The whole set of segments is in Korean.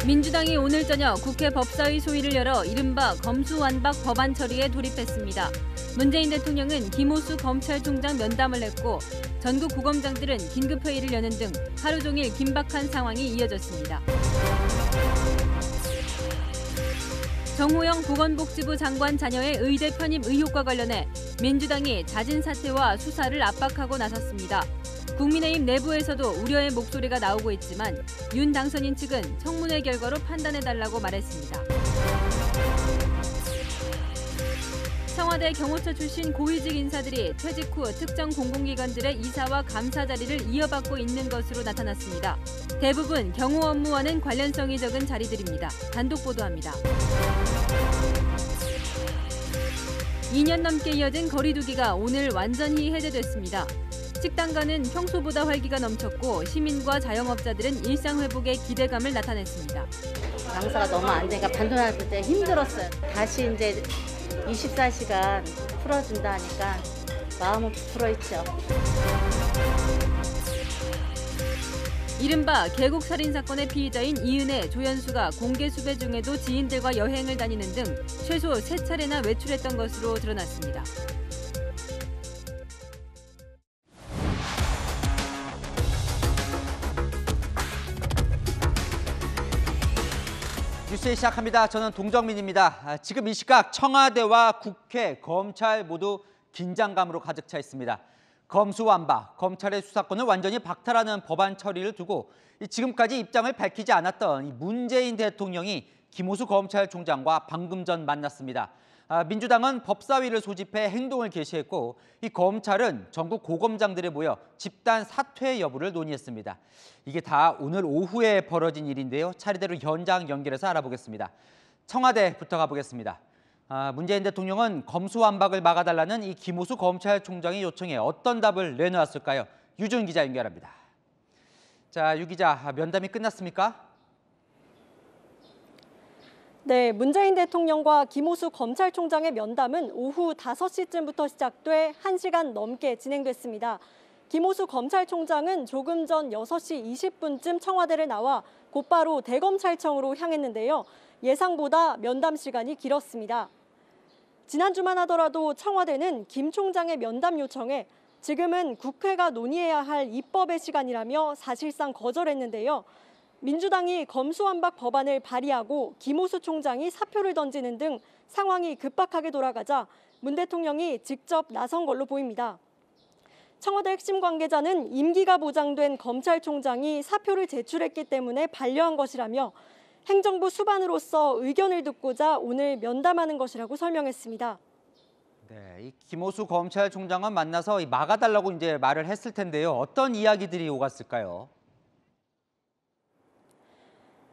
민주당이 오늘 저녁 국회 법사위 소위를 열어 이른바 검수완박 법안 처리에 돌입했습니다. 문재인 대통령은 김호수 검찰총장 면담을 했고 전국 고검장들은 긴급회의를 여는 등 하루 종일 긴박한 상황이 이어졌습니다. 정호영 보건복지부 장관 자녀의 의대 편입 의혹과 관련해 민주당이 잦은 사퇴와 수사를 압박하고 나섰습니다. 국민의힘 내부에서도 우려의 목소리가 나오고 있지만 윤 당선인 측은 청문회 결과로 판단해달라고 말했습니다. 청와대 경호처 출신 고위직 인사들이 퇴직 후 특정 공공기관들의 이사와 감사 자리를 이어받고 있는 것으로 나타났습니다. 대부분 경호 업무와는 관련성이 적은 자리들입니다. 단독 보도합니다. 2년 넘게 이어진 거리두기가 오늘 완전히 해제됐습니다. 식당가는 평소보다 활기가 넘쳤고 시민과 자영업자들은 일상 회복에 기대감을 나타냈습니다. 장사가 너무 안 되니까 반도날 때 힘들었어요. 다시 이제 24시간 풀어준다 하니까 마음은 부풀어 있죠. 이른바 계곡살인 사건의 피의자인 이은혜, 조연수가 공개 수배 중에도 지인들과 여행을 다니는 등 최소 3차례나 외출했던 것으로 드러났습니다. 뉴스 시작합니다. 저는 동정민입니다. 지금 이 시각 청와대와 국회, 검찰 모두 긴장감으로 가득 차 있습니다. 검수완박, 검찰의 수사권을 완전히 박탈하는 법안 처리를 두고 지금까지 입장을 밝히지 않았던 문재인 대통령이 김호수 검찰총장과 방금 전 만났습니다. 민주당은 법사위를 소집해 행동을 개시했고 이 검찰은 전국 고검장들에 모여 집단 사퇴 여부를 논의했습니다. 이게 다 오늘 오후에 벌어진 일인데요. 차례대로 현장 연결해서 알아보겠습니다. 청와대부터 가보겠습니다. 문재인 대통령은 검수완박을 막아달라는 이 김호수 검찰총장의 요청에 어떤 답을 내놓았을까요? 유준 기자 연결합니다. 자, 유 기자, 면담이 끝났습니까? 네, 문재인 대통령과 김호수 검찰총장의 면담은 오후 5시쯤부터 시작돼 1시간 넘게 진행됐습니다. 김호수 검찰총장은 조금 전 6시 20분쯤 청와대를 나와 곧바로 대검찰청으로 향했는데요. 예상보다 면담 시간이 길었습니다. 지난주만 하더라도 청와대는 김 총장의 면담 요청에 지금은 국회가 논의해야 할 입법의 시간이라며 사실상 거절했는데요. 민주당이 검수완박 법안을 발의하고 김호수 총장이 사표를 던지는 등 상황이 급박하게 돌아가자 문 대통령이 직접 나선 걸로 보입니다. 청와대 핵심 관계자는 임기가 보장된 검찰총장이 사표를 제출했기 때문에 반려한 것이라며 행정부 수반으로서 의견을 듣고자 오늘 면담하는 것이라고 설명했습니다. 네, 이 김호수 검찰총장은 만나서 막아달라고 이제 말을 했을 텐데요. 어떤 이야기들이 오갔을까요?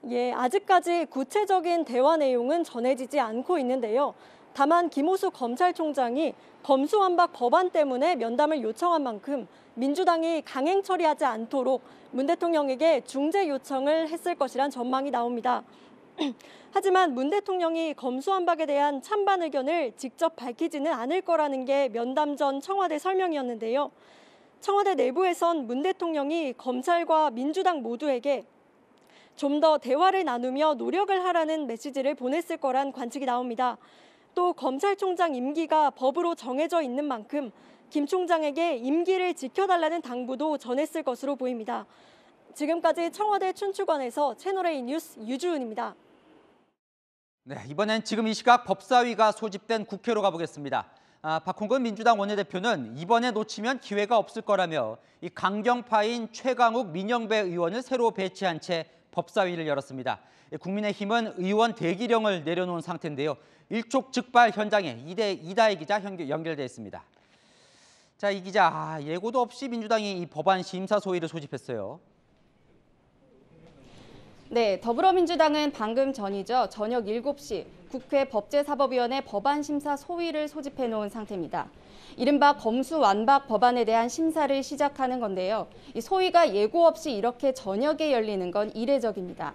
예, 아직까지 구체적인 대화 내용은 전해지지 않고 있는데요. 다만 김호수 검찰총장이 검수완박 법안 때문에 면담을 요청한 만큼 민주당이 강행 처리하지 않도록 문 대통령에게 중재 요청을 했을 것이란 전망이 나옵니다. 하지만 문 대통령이 검수완박에 대한 찬반 의견을 직접 밝히지는 않을 거라는 게 면담 전 청와대 설명이었는데요. 청와대 내부에선 문 대통령이 검찰과 민주당 모두에게 좀 더 대화를 나누며 노력을 하라는 메시지를 보냈을 거란 관측이 나옵니다. 또 검찰총장 임기가 법으로 정해져 있는 만큼 김 총장에게 임기를 지켜달라는 당부도 전했을 것으로 보입니다. 지금까지 청와대 춘추관에서 채널A 뉴스 유주은입니다. 네, 이번엔 지금 이 시각 법사위가 소집된 국회로 가보겠습니다. 박홍근 민주당 원내대표는 이번에 놓치면 기회가 없을 거라며 이 강경파인 최강욱 민영배 의원을 새로 배치한 채 법사위를 열었습니다. 국민의힘은 의원 대기령을 내려놓은 상태인데요. 일촉즉발 현장에 이다혜 기자 연결돼 있습니다. 자, 이 기자, 예고도 없이 민주당이 이 법안 심사 소위를 소집했어요. 네, 더불어민주당은 방금 전이죠. 저녁 7시 국회 법제사법위원회 법안 심사 소위를 소집해 놓은 상태입니다. 이른바 검수완박 법안에 대한 심사를 시작하는 건데요. 이 소위가 예고 없이 이렇게 저녁에 열리는 건 이례적입니다.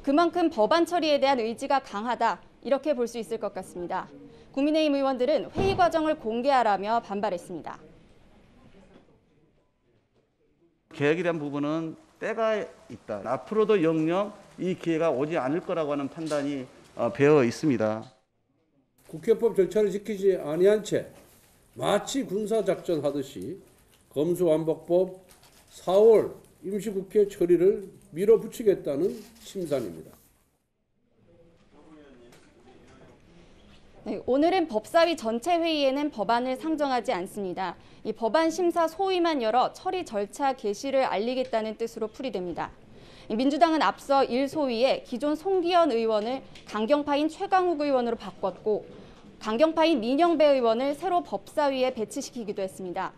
그만큼 법안 처리에 대한 의지가 강하다, 이렇게 볼 수 있을 것 같습니다. 국민의힘 의원들은 회의 과정을 공개하라며 반발했습니다. 개혁에 대한 부분은 때가 있다. 앞으로도 영영 이 기회가 오지 않을 거라고 하는 판단이 배어 있습니다. 국회법 절차를 지키지 아니한 채 마치 군사작전 하듯이 검수완박법 4월 임시국회 처리를 밀어붙이겠다는 심산입니다. 네, 오늘은 법사위 전체 회의에는 법안을 상정하지 않습니다. 이 법안 심사 소위만 열어 처리 절차 개시를 알리겠다는 뜻으로 풀이됩니다. 민주당은 앞서 1소위에 기존 송기현 의원을 강경파인 최강욱 의원으로 바꿨고 강경파인 민영배 의원을 새로 법사위에 배치시키기도 했습니다.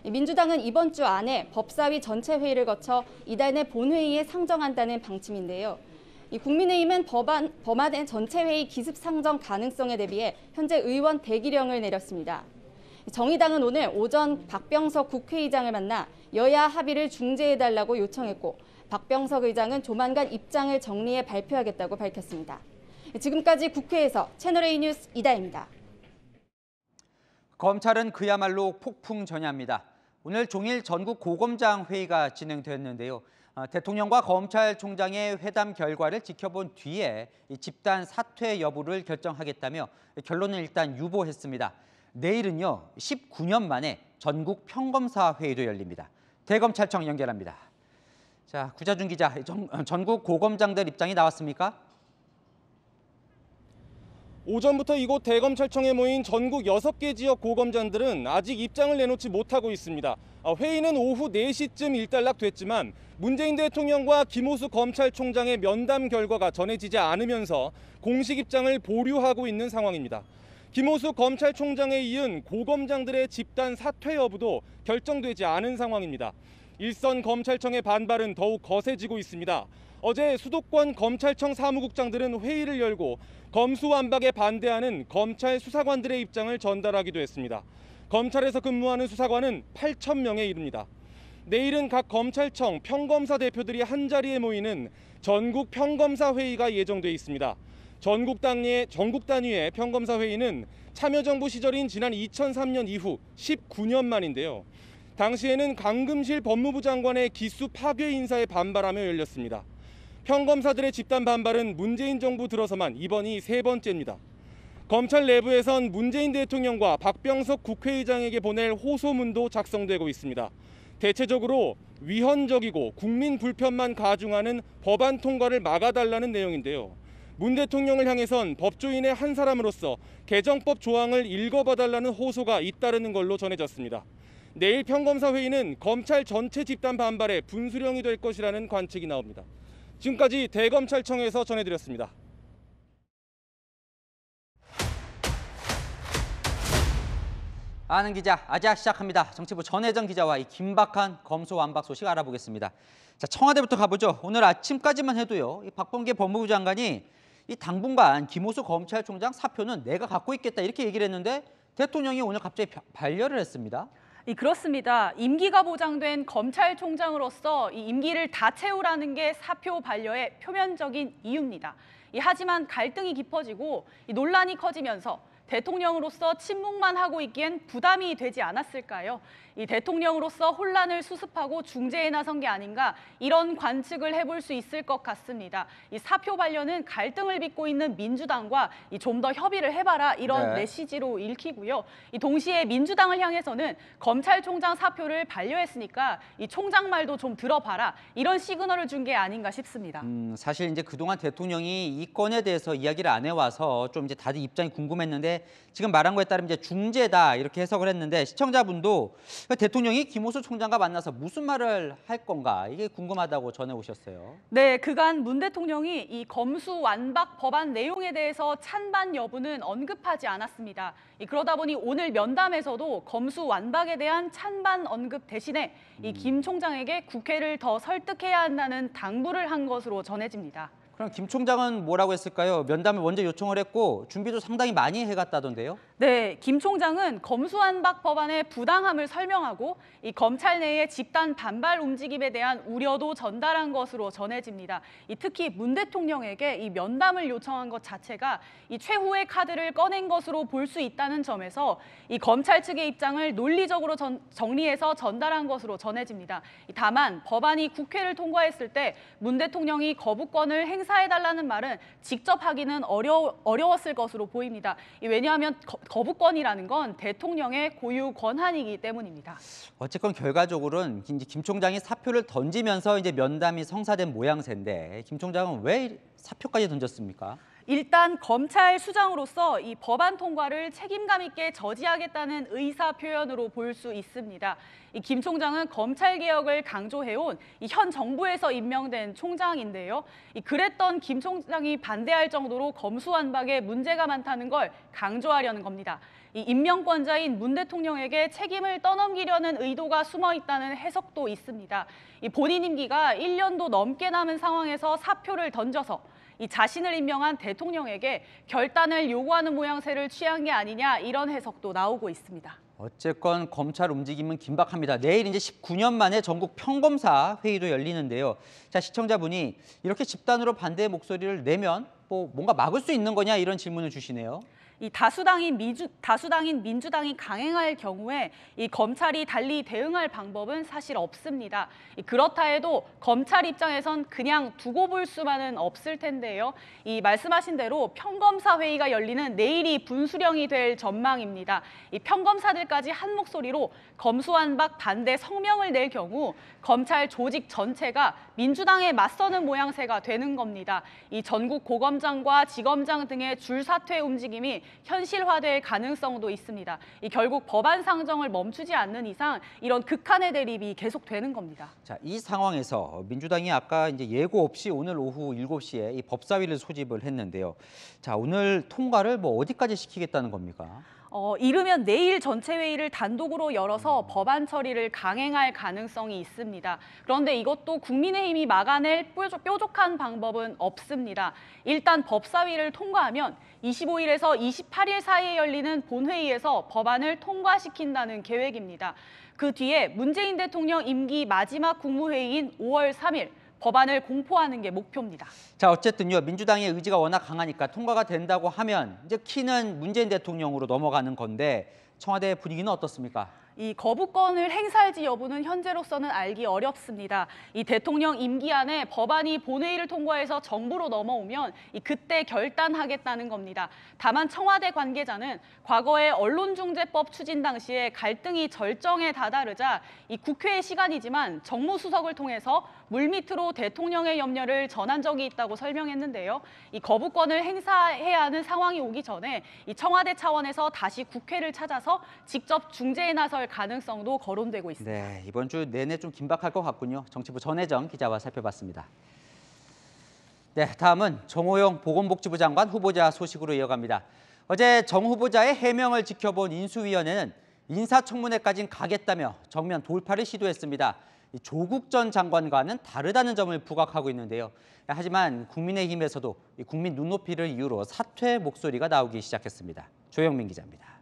민주당은 이번 주 안에 법사위 전체 회의를 거쳐 이달 내 본회의에 상정한다는 방침인데요. 국민의힘은 법안의 전체 회의 기습 상정 가능성에 대비해 현재 의원 대기령을 내렸습니다. 정의당은 오늘 오전 박병석 국회의장을 만나 여야 합의를 중재해달라고 요청했고 박병석 의장은 조만간 입장을 정리해 발표하겠다고 밝혔습니다. 지금까지 국회에서 채널A 뉴스 이다혜입니다. 검찰은 그야말로 폭풍 전야입니다. 오늘 종일 전국 고검장 회의가 진행됐는데요. 대통령과 검찰총장의 회담 결과를 지켜본 뒤에 집단 사퇴 여부를 결정하겠다며 결론을 일단 유보했습니다. 내일은요, 19년 만에 전국 평검사 회의도 열립니다. 대검찰청 연결합니다. 자, 구자준 기자, 전국 고검장들 입장이 나왔습니까? 오전부터 이곳 대검찰청에 모인 전국 6개 지역 고검장들은 아직 입장을 내놓지 못하고 있습니다. 회의는 오후 4시쯤 일단락됐지만 문재인 대통령과 김호수 검찰총장의 면담 결과가 전해지지 않으면서 공식 입장을 보류하고 있는 상황입니다. 김호수 검찰총장에 이은 고검장들의 집단 사퇴 여부도 결정되지 않은 상황입니다. 일선 검찰청의 반발은 더욱 거세지고 있습니다. 어제 수도권 검찰청 사무국장들은 회의를 열고 검수완박에 반대하는 검찰 수사관들의 입장을 전달하기도 했습니다. 검찰에서 근무하는 수사관은 8,000명에 이릅니다. 내일은 각 검찰청 평검사 대표들이 한자리에 모이는 전국 평검사 회의가 예정돼 있습니다. 전국 단위의 평검사 회의는 참여정부 시절인 지난 2003년 이후 19년 만인데요. 당시에는 강금실 법무부 장관의 기수 파괴 인사에 반발하며 열렸습니다. 평검사들의 집단 반발은 문재인 정부 들어서만 이번이 3번째입니다. 검찰 내부에선 문재인 대통령과 박병석 국회의장에게 보낼 호소문도 작성되고 있습니다. 대체적으로 위헌적이고 국민 불편만 가중하는 법안 통과를 막아달라는 내용인데요. 문 대통령을 향해선 법조인의 한 사람으로서 개정법 조항을 읽어봐달라는 호소가 잇따르는 걸로 전해졌습니다. 내일 평검사 회의는 검찰 전체 집단 반발의 분수령이 될 것이라는 관측이 나옵니다. 지금까지 대검찰청에서 전해드렸습니다. 아는 기자, 아지아 시작합니다. 정치부 전혜정 기자와 이 긴박한 검수완박 소식 알아보겠습니다. 자, 청와대부터 가보죠. 오늘 아침까지만 해도요, 이 박범계 법무부 장관이 이 당분간 김호수 검찰총장 사표는 내가 갖고 있겠다 이렇게 얘기를 했는데 대통령이 오늘 갑자기 반려를 했습니다. 그렇습니다. 임기가 보장된 검찰총장으로서 이 임기를 다 채우라는 게 사표 반려의 표면적인 이유입니다. 하지만 갈등이 깊어지고 논란이 커지면서 대통령으로서 침묵만 하고 있기엔 부담이 되지 않았을까요? 이 대통령으로서 혼란을 수습하고 중재에 나선 게 아닌가 이런 관측을 해볼 수 있을 것 같습니다. 이 사표 반려는 갈등을 빚고 있는 민주당과 좀 더 협의를 해봐라 이런 메시지로 읽히고요. 동시에 민주당을 향해서는 검찰총장 사표를 반려했으니까 이 총장 말도 좀 들어봐라 이런 시그널을 준 게 아닌가 싶습니다. 사실 이제 그동안 대통령이 이 건에 대해서 이야기를 안 해와서 좀 이제 다들 입장이 궁금했는데 지금 말한 거에 따르면 이제 중재다 이렇게 해석을 했는데 시청자분도 대통령이 김호수 총장과 만나서 무슨 말을 할 건가 이게 궁금하다고 전해오셨어요. 네, 그간 문 대통령이 이 검수완박 법안 내용에 대해서 찬반 여부는 언급하지 않았습니다. 그러다 보니 오늘 면담에서도 검수완박에 대한 찬반 언급 대신에 이 김 총장에게 국회를 더 설득해야 한다는 당부를 한 것으로 전해집니다. 그럼 김 총장은 뭐라고 했을까요? 면담을 먼저 요청을 했고 준비도 상당히 많이 해갔다던데요. 네, 김 총장은 검수완박 법안의 부당함을 설명하고 이 검찰 내의 집단 반발 움직임에 대한 우려도 전달한 것으로 전해집니다. 특히 문 대통령에게 이 면담을 요청한 것 자체가 이 최후의 카드를 꺼낸 것으로 볼 수 있다는 점에서 이 검찰 측의 입장을 논리적으로 정리해서 전달한 것으로 전해집니다. 다만 법안이 국회를 통과했을 때 문 대통령이 거부권을 행사해달라는 말은 직접 하기는 어려웠을 것으로 보입니다. 왜냐하면 거부권이라는 건 대통령의 고유 권한이기 때문입니다. 어쨌건 결과적으로는 이제 김 총장이 사표를 던지면서 이제 면담이 성사된 모양새인데 김 총장은 왜 사표까지 던졌습니까? 일단 검찰 수장으로서 이 법안 통과를 책임감 있게 저지하겠다는 의사 표현으로 볼 수 있습니다. 이 김 총장은 검찰 개혁을 강조해온 이 현 정부에서 임명된 총장인데요. 그랬던 김 총장이 반대할 정도로 검수완박에 문제가 많다는 걸 강조하려는 겁니다. 이 임명권자인 문 대통령에게 책임을 떠넘기려는 의도가 숨어 있다는 해석도 있습니다. 이 본인 임기가 1년도 넘게 남은 상황에서 사표를 던져서 이 자신을 임명한 대통령에게 결단을 요구하는 모양새를 취한 게 아니냐 이런 해석도 나오고 있습니다. 어쨌건 검찰 움직임은 긴박합니다. 내일 이제 19년 만에 전국 평검사 회의도 열리는데요. 자, 시청자분이 이렇게 집단으로 반대의 목소리를 내면 뭔가 막을 수 있는 거냐 이런 질문을 주시네요. 이 다수당인 민주당이 강행할 경우에 이 검찰이 달리 대응할 방법은 사실 없습니다. 그렇다 해도 검찰 입장에선 그냥 두고 볼 수만은 없을 텐데요. 이 말씀하신 대로 평검사 회의가 열리는 내일이 분수령이 될 전망입니다. 이 평검사들까지 한 목소리로 검수완박 반대 성명을 낼 경우 검찰 조직 전체가 민주당에 맞서는 모양새가 되는 겁니다. 이 전국 고검장과 지검장 등의 줄사퇴 움직임이 현실화될 가능성도 있습니다. 결국 법안 상정을 멈추지 않는 이상 이런 극한의 대립이 계속되는 겁니다. 자, 이 상황에서 민주당이 아까 이제 예고 없이 오늘 오후 7시에 이 법사위를 소집을 했는데요. 자, 오늘 통과를 어디까지 시키겠다는 겁니까? 이르면 내일 전체 회의를 단독으로 열어서 법안 처리를 강행할 가능성이 있습니다. 그런데 이것도 국민의힘이 막아낼 뾰족한 방법은 없습니다. 일단 법사위를 통과하면 25일에서 28일 사이에 열리는 본회의에서 법안을 통과시킨다는 계획입니다. 그 뒤에 문재인 대통령 임기 마지막 국무회의인 5월 3일 법안을 공포하는 게 목표입니다. 자, 어쨌든요. 민주당의 의지가 워낙 강하니까 통과가 된다고 하면 이제 키는 문재인 대통령으로 넘어가는 건데 청와대 분위기는 어떻습니까? 이 거부권을 행사할지 여부는 현재로서는 알기 어렵습니다. 이 대통령 임기 안에 법안이 본회의를 통과해서 정부로 넘어오면 그때 결단하겠다는 겁니다. 다만 청와대 관계자는 과거에 언론중재법 추진 당시에 갈등이 절정에 다다르자 이 국회의 시간이지만 정무수석을 통해서 물밑으로 대통령의 염려를 전한 적이 있다고 설명했는데요. 이 거부권을 행사해야 하는 상황이 오기 전에 이 청와대 차원에서 다시 국회를 찾아서 직접 중재에 나설 가능성도 거론되고 있습니다. 네, 이번 주 내내 좀 긴박할 것 같군요. 정치부 전혜정 기자와 살펴봤습니다. 네, 다음은 정호영 보건복지부 장관 후보자 소식으로 이어갑니다. 어제 정 후보자의 해명을 지켜본 인수위원회는 인사청문회까지는 가겠다며 정면 돌파를 시도했습니다. 조국 전 장관과는 다르다는 점을 부각하고 있는데요. 하지만 국민의힘에서도 국민 눈높이를 이유로 사퇴 목소리가 나오기 시작했습니다. 조영민 기자입니다.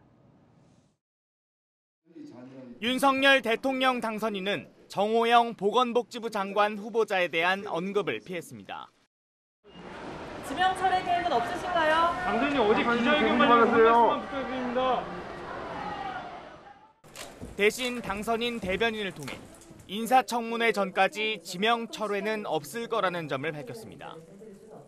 윤석열 대통령 당선인은 정호영 보건복지부 장관 후보자에 대한 언급을 피했습니다. 지명 철회 계획은 없으신가요? 당선인이 어디 기자회견만 한 말씀만 부탁드립니다. 대신 당선인 대변인을 통해 인사청문회 전까지 지명 철회는 없을 거라는 점을 밝혔습니다.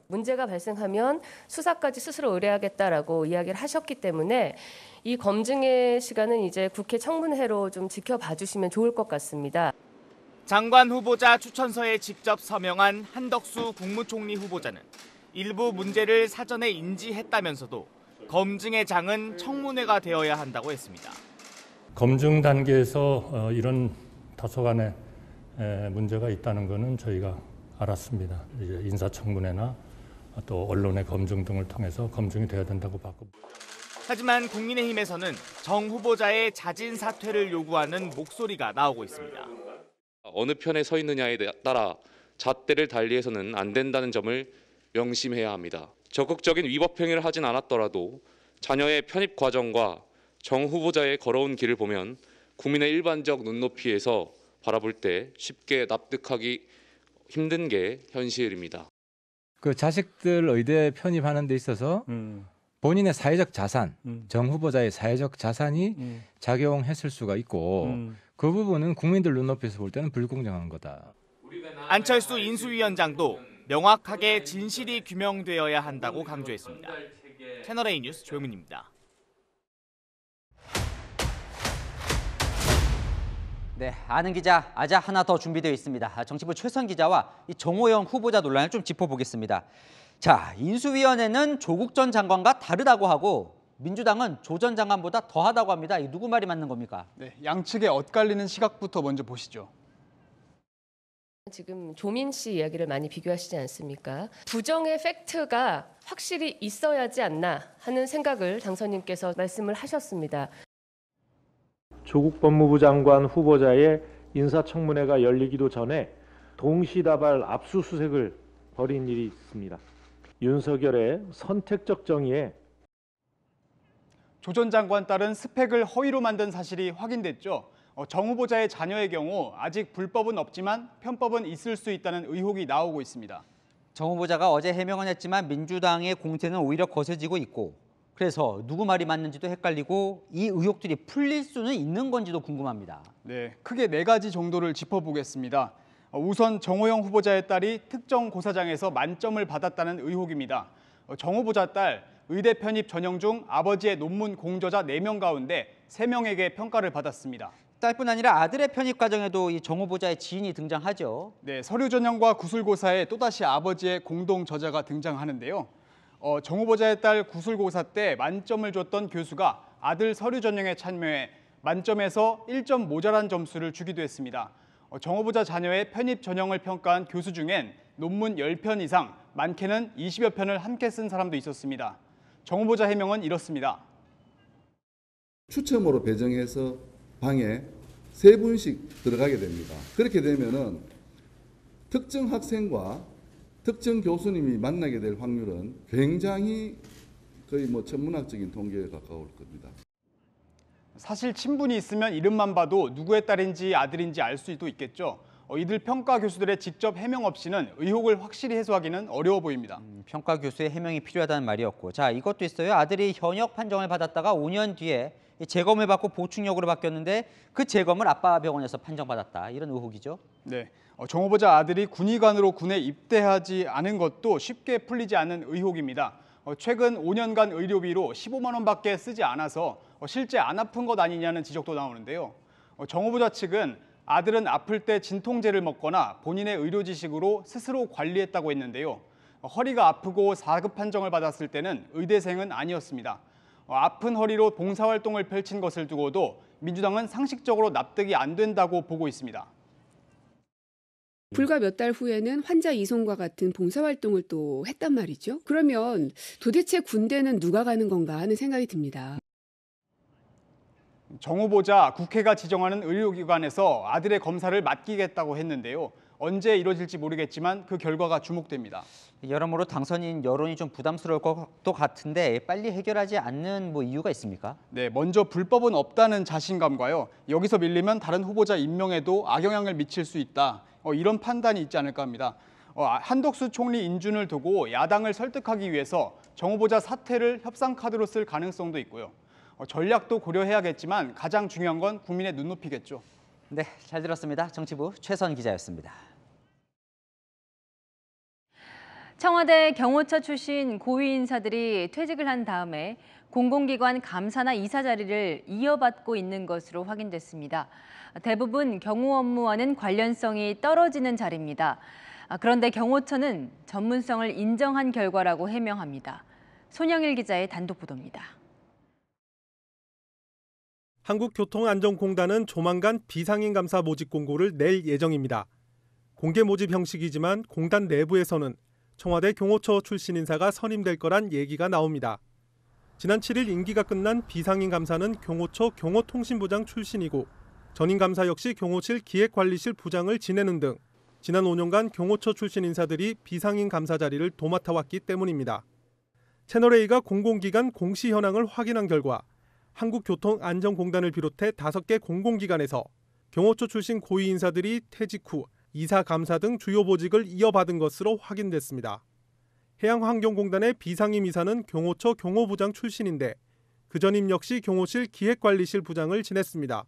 문제가 발생하면 수사까지 스스로 의뢰하겠다라고 이야기를 하셨기 때문에 이 검증의 시간은 이제 국회 청문회로 좀 지켜봐 주시면 좋을 것 같습니다. 장관 후보자 추천서에 직접 서명한 한덕수 국무총리 후보자는 일부 문제를 사전에 인지했다면서도 검증의 장은 청문회가 되어야 한다고 했습니다. 검증 단계에서 이런 다소간의 문제가 있다는 것은 저희가 알았습니다. 이제 인사청문회나 또 언론의 검증 등을 통해서 검증이 되어야 된다고 봤고. 하지만 국민의힘에서는 정 후보자의 자진 사퇴를 요구하는 목소리가 나오고 있습니다. 어느 편에 서 있느냐에 따라 잣대를 달리해서는 안 된다는 점을 명심해야 합니다. 적극적인 위법 행위를 하진 않았더라도 자녀의 편입 과정과 정 후보자의 걸어온 길을 보면 국민의 일반적 눈높이에서 바라볼 때 쉽게 납득하기 힘든 게 현실입니다. 그 자식들 의대 편입하는 데 있어서 본인의 사회적 자산, 정 후보자의 사회적 자산이 작용했을 수가 있고 그 부분은 국민들 눈높이에서 볼 때는 불공정한 거다. 안철수 인수위원장도 명확하게 진실이 규명되어야 한다고 강조했습니다. 채널A 뉴스 조영민입니다. 네, 아는 기자 아자 하나 더 준비되어 있습니다. 정치부 최선 기자와 이 정호영 후보자 논란을 좀 짚어보겠습니다. 자, 인수위원회는 조국 전 장관과 다르다고 하고 민주당은 조 전 장관보다 더하다고 합니다. 이 누구 말이 맞는 겁니까? 네, 양측의 엇갈리는 시각부터 먼저 보시죠. 지금 조민 씨 이야기를 많이 비교하시지 않습니까? 부정의 팩트가 확실히 있어야지 않나 하는 생각을 당선인께서 말씀을 하셨습니다. 조국 법무부 장관 후보자의 인사청문회가 열리기도 전에 동시다발 압수수색을 벌인 일이 있습니다. 윤석열의 선택적 정의에 조 전 장관 딸은 스펙을 허위로 만든 사실이 확인됐죠. 정 후보자의 자녀의 경우 아직 불법은 없지만 편법은 있을 수 있다는 의혹이 나오고 있습니다. 정 후보자가 어제 해명은 했지만 민주당의 공세는 오히려 거세지고 있고 그래서 누구 말이 맞는지도 헷갈리고 이 의혹들이 풀릴 수는 있는 건지도 궁금합니다. 네, 크게 4가지 정도를 짚어보겠습니다. 우선 정호영 후보자의 딸이 특정 고사장에서 만점을 받았다는 의혹입니다. 정 후보자 딸 의대 편입 전형 중 아버지의 논문 공저자 4명 가운데 3명에게 평가를 받았습니다. 딸뿐 아니라 아들의 편입 과정에도 이 정 후보자의 지인이 등장하죠. 네, 서류 전형과 구술고사에 또다시 아버지의 공동 저자가 등장하는데요. 정 후보자의 딸 구술고사 때 만점을 줬던 교수가 아들 서류 전형에 참여해 만점에서 1점 모자란 점수를 주기도 했습니다. 정 후보자 자녀의 편입 전형을 평가한 교수 중엔 논문 10편 이상, 많게는 20여 편을 함께 쓴 사람도 있었습니다. 정 후보자 해명은 이렇습니다. 추첨으로 배정해서 방에 3분씩 들어가게 됩니다. 그렇게 되면은 특정 학생과 특정 교수님이 만나게 될 확률은 굉장히 거의 천문학적인 통계에 가까울 겁니다. 사실 친분이 있으면 이름만 봐도 누구의 딸인지 아들인지 알 수도 있겠죠. 이들 평가 교수들의 직접 해명 없이는 의혹을 확실히 해소하기는 어려워 보입니다. 평가 교수의 해명이 필요하다는 말이었고, 자 이것도 있어요. 아들이 현역 판정을 받았다가 5년 뒤에 재검을 받고 보충역으로 바뀌었는데 그 재검을 아빠 병원에서 판정받았다. 이런 의혹이죠. 네, 정 후보자 아들이 군의관으로 군에 입대하지 않은 것도 쉽게 풀리지 않는 의혹입니다. 최근 5년간 의료비로 15만 원밖에 쓰지 않아서 실제 안 아픈 것 아니냐는 지적도 나오는데요. 정 후보자 측은 아들은 아플 때 진통제를 먹거나 본인의 의료 지식으로 스스로 관리했다고 했는데요. 허리가 아프고 4급 판정을 받았을 때는 의대생은 아니었습니다. 아픈 허리로 봉사활동을 펼친 것을 두고도 민주당은 상식적으로 납득이 안 된다고 보고 있습니다. 불과 몇 달 후에는 환자 이송과 같은 봉사활동을 또 했단 말이죠. 그러면 도대체 군대는 누가 가는 건가 하는 생각이 듭니다. 정 후보자 국회가 지정하는 의료기관에서 아들의 검사를 맡기겠다고 했는데요. 언제 이뤄질지 모르겠지만 그 결과가 주목됩니다. 여러모로 당선인 여론이 좀 부담스러울 것도 같은데 빨리 해결하지 않는 이유가 있습니까? 네, 먼저 불법은 없다는 자신감과요. 여기서 밀리면 다른 후보자 임명에도 악영향을 미칠 수 있다. 이런 판단이 있지 않을까 합니다. 한덕수 총리 인준을 두고 야당을 설득하기 위해서 정 후보자 사퇴를 협상 카드로 쓸 가능성도 있고요. 전략도 고려해야겠지만 가장 중요한 건 국민의 눈높이겠죠. 네, 잘 들었습니다. 정치부 최선 기자였습니다. 청와대 경호처 출신 고위 인사들이 퇴직을 한 다음에 공공기관 감사나 이사 자리를 이어받고 있는 것으로 확인됐습니다. 대부분 경호 업무와는 관련성이 떨어지는 자리입니다. 그런데 경호처는 전문성을 인정한 결과라고 해명합니다. 손영일 기자의 단독 보도입니다. 한국교통안전공단은 조만간 비상임 감사 모집 공고를 낼 예정입니다. 공개 모집 형식이지만 공단 내부에서는 청와대 경호처 출신 인사가 선임될 거란 얘기가 나옵니다. 지난 7일 임기가 끝난 비상임 감사는 경호처 경호통신부장 출신이고 전임 감사 역시 경호실 기획관리실 부장을 지내는 등 지난 5년간 경호처 출신 인사들이 비상임 감사 자리를 도맡아왔기 때문입니다. 채널A가 공공기관 공시 현황을 확인한 결과 한국교통안전공단을 비롯해 5개 공공기관에서 경호처 출신 고위 인사들이 퇴직 후 이사, 감사 등 주요 보직을 이어받은 것으로 확인됐습니다. 해양환경공단의 비상임 이사는 경호처 경호부장 출신인데 그 전임 역시 경호실 기획관리실 부장을 지냈습니다.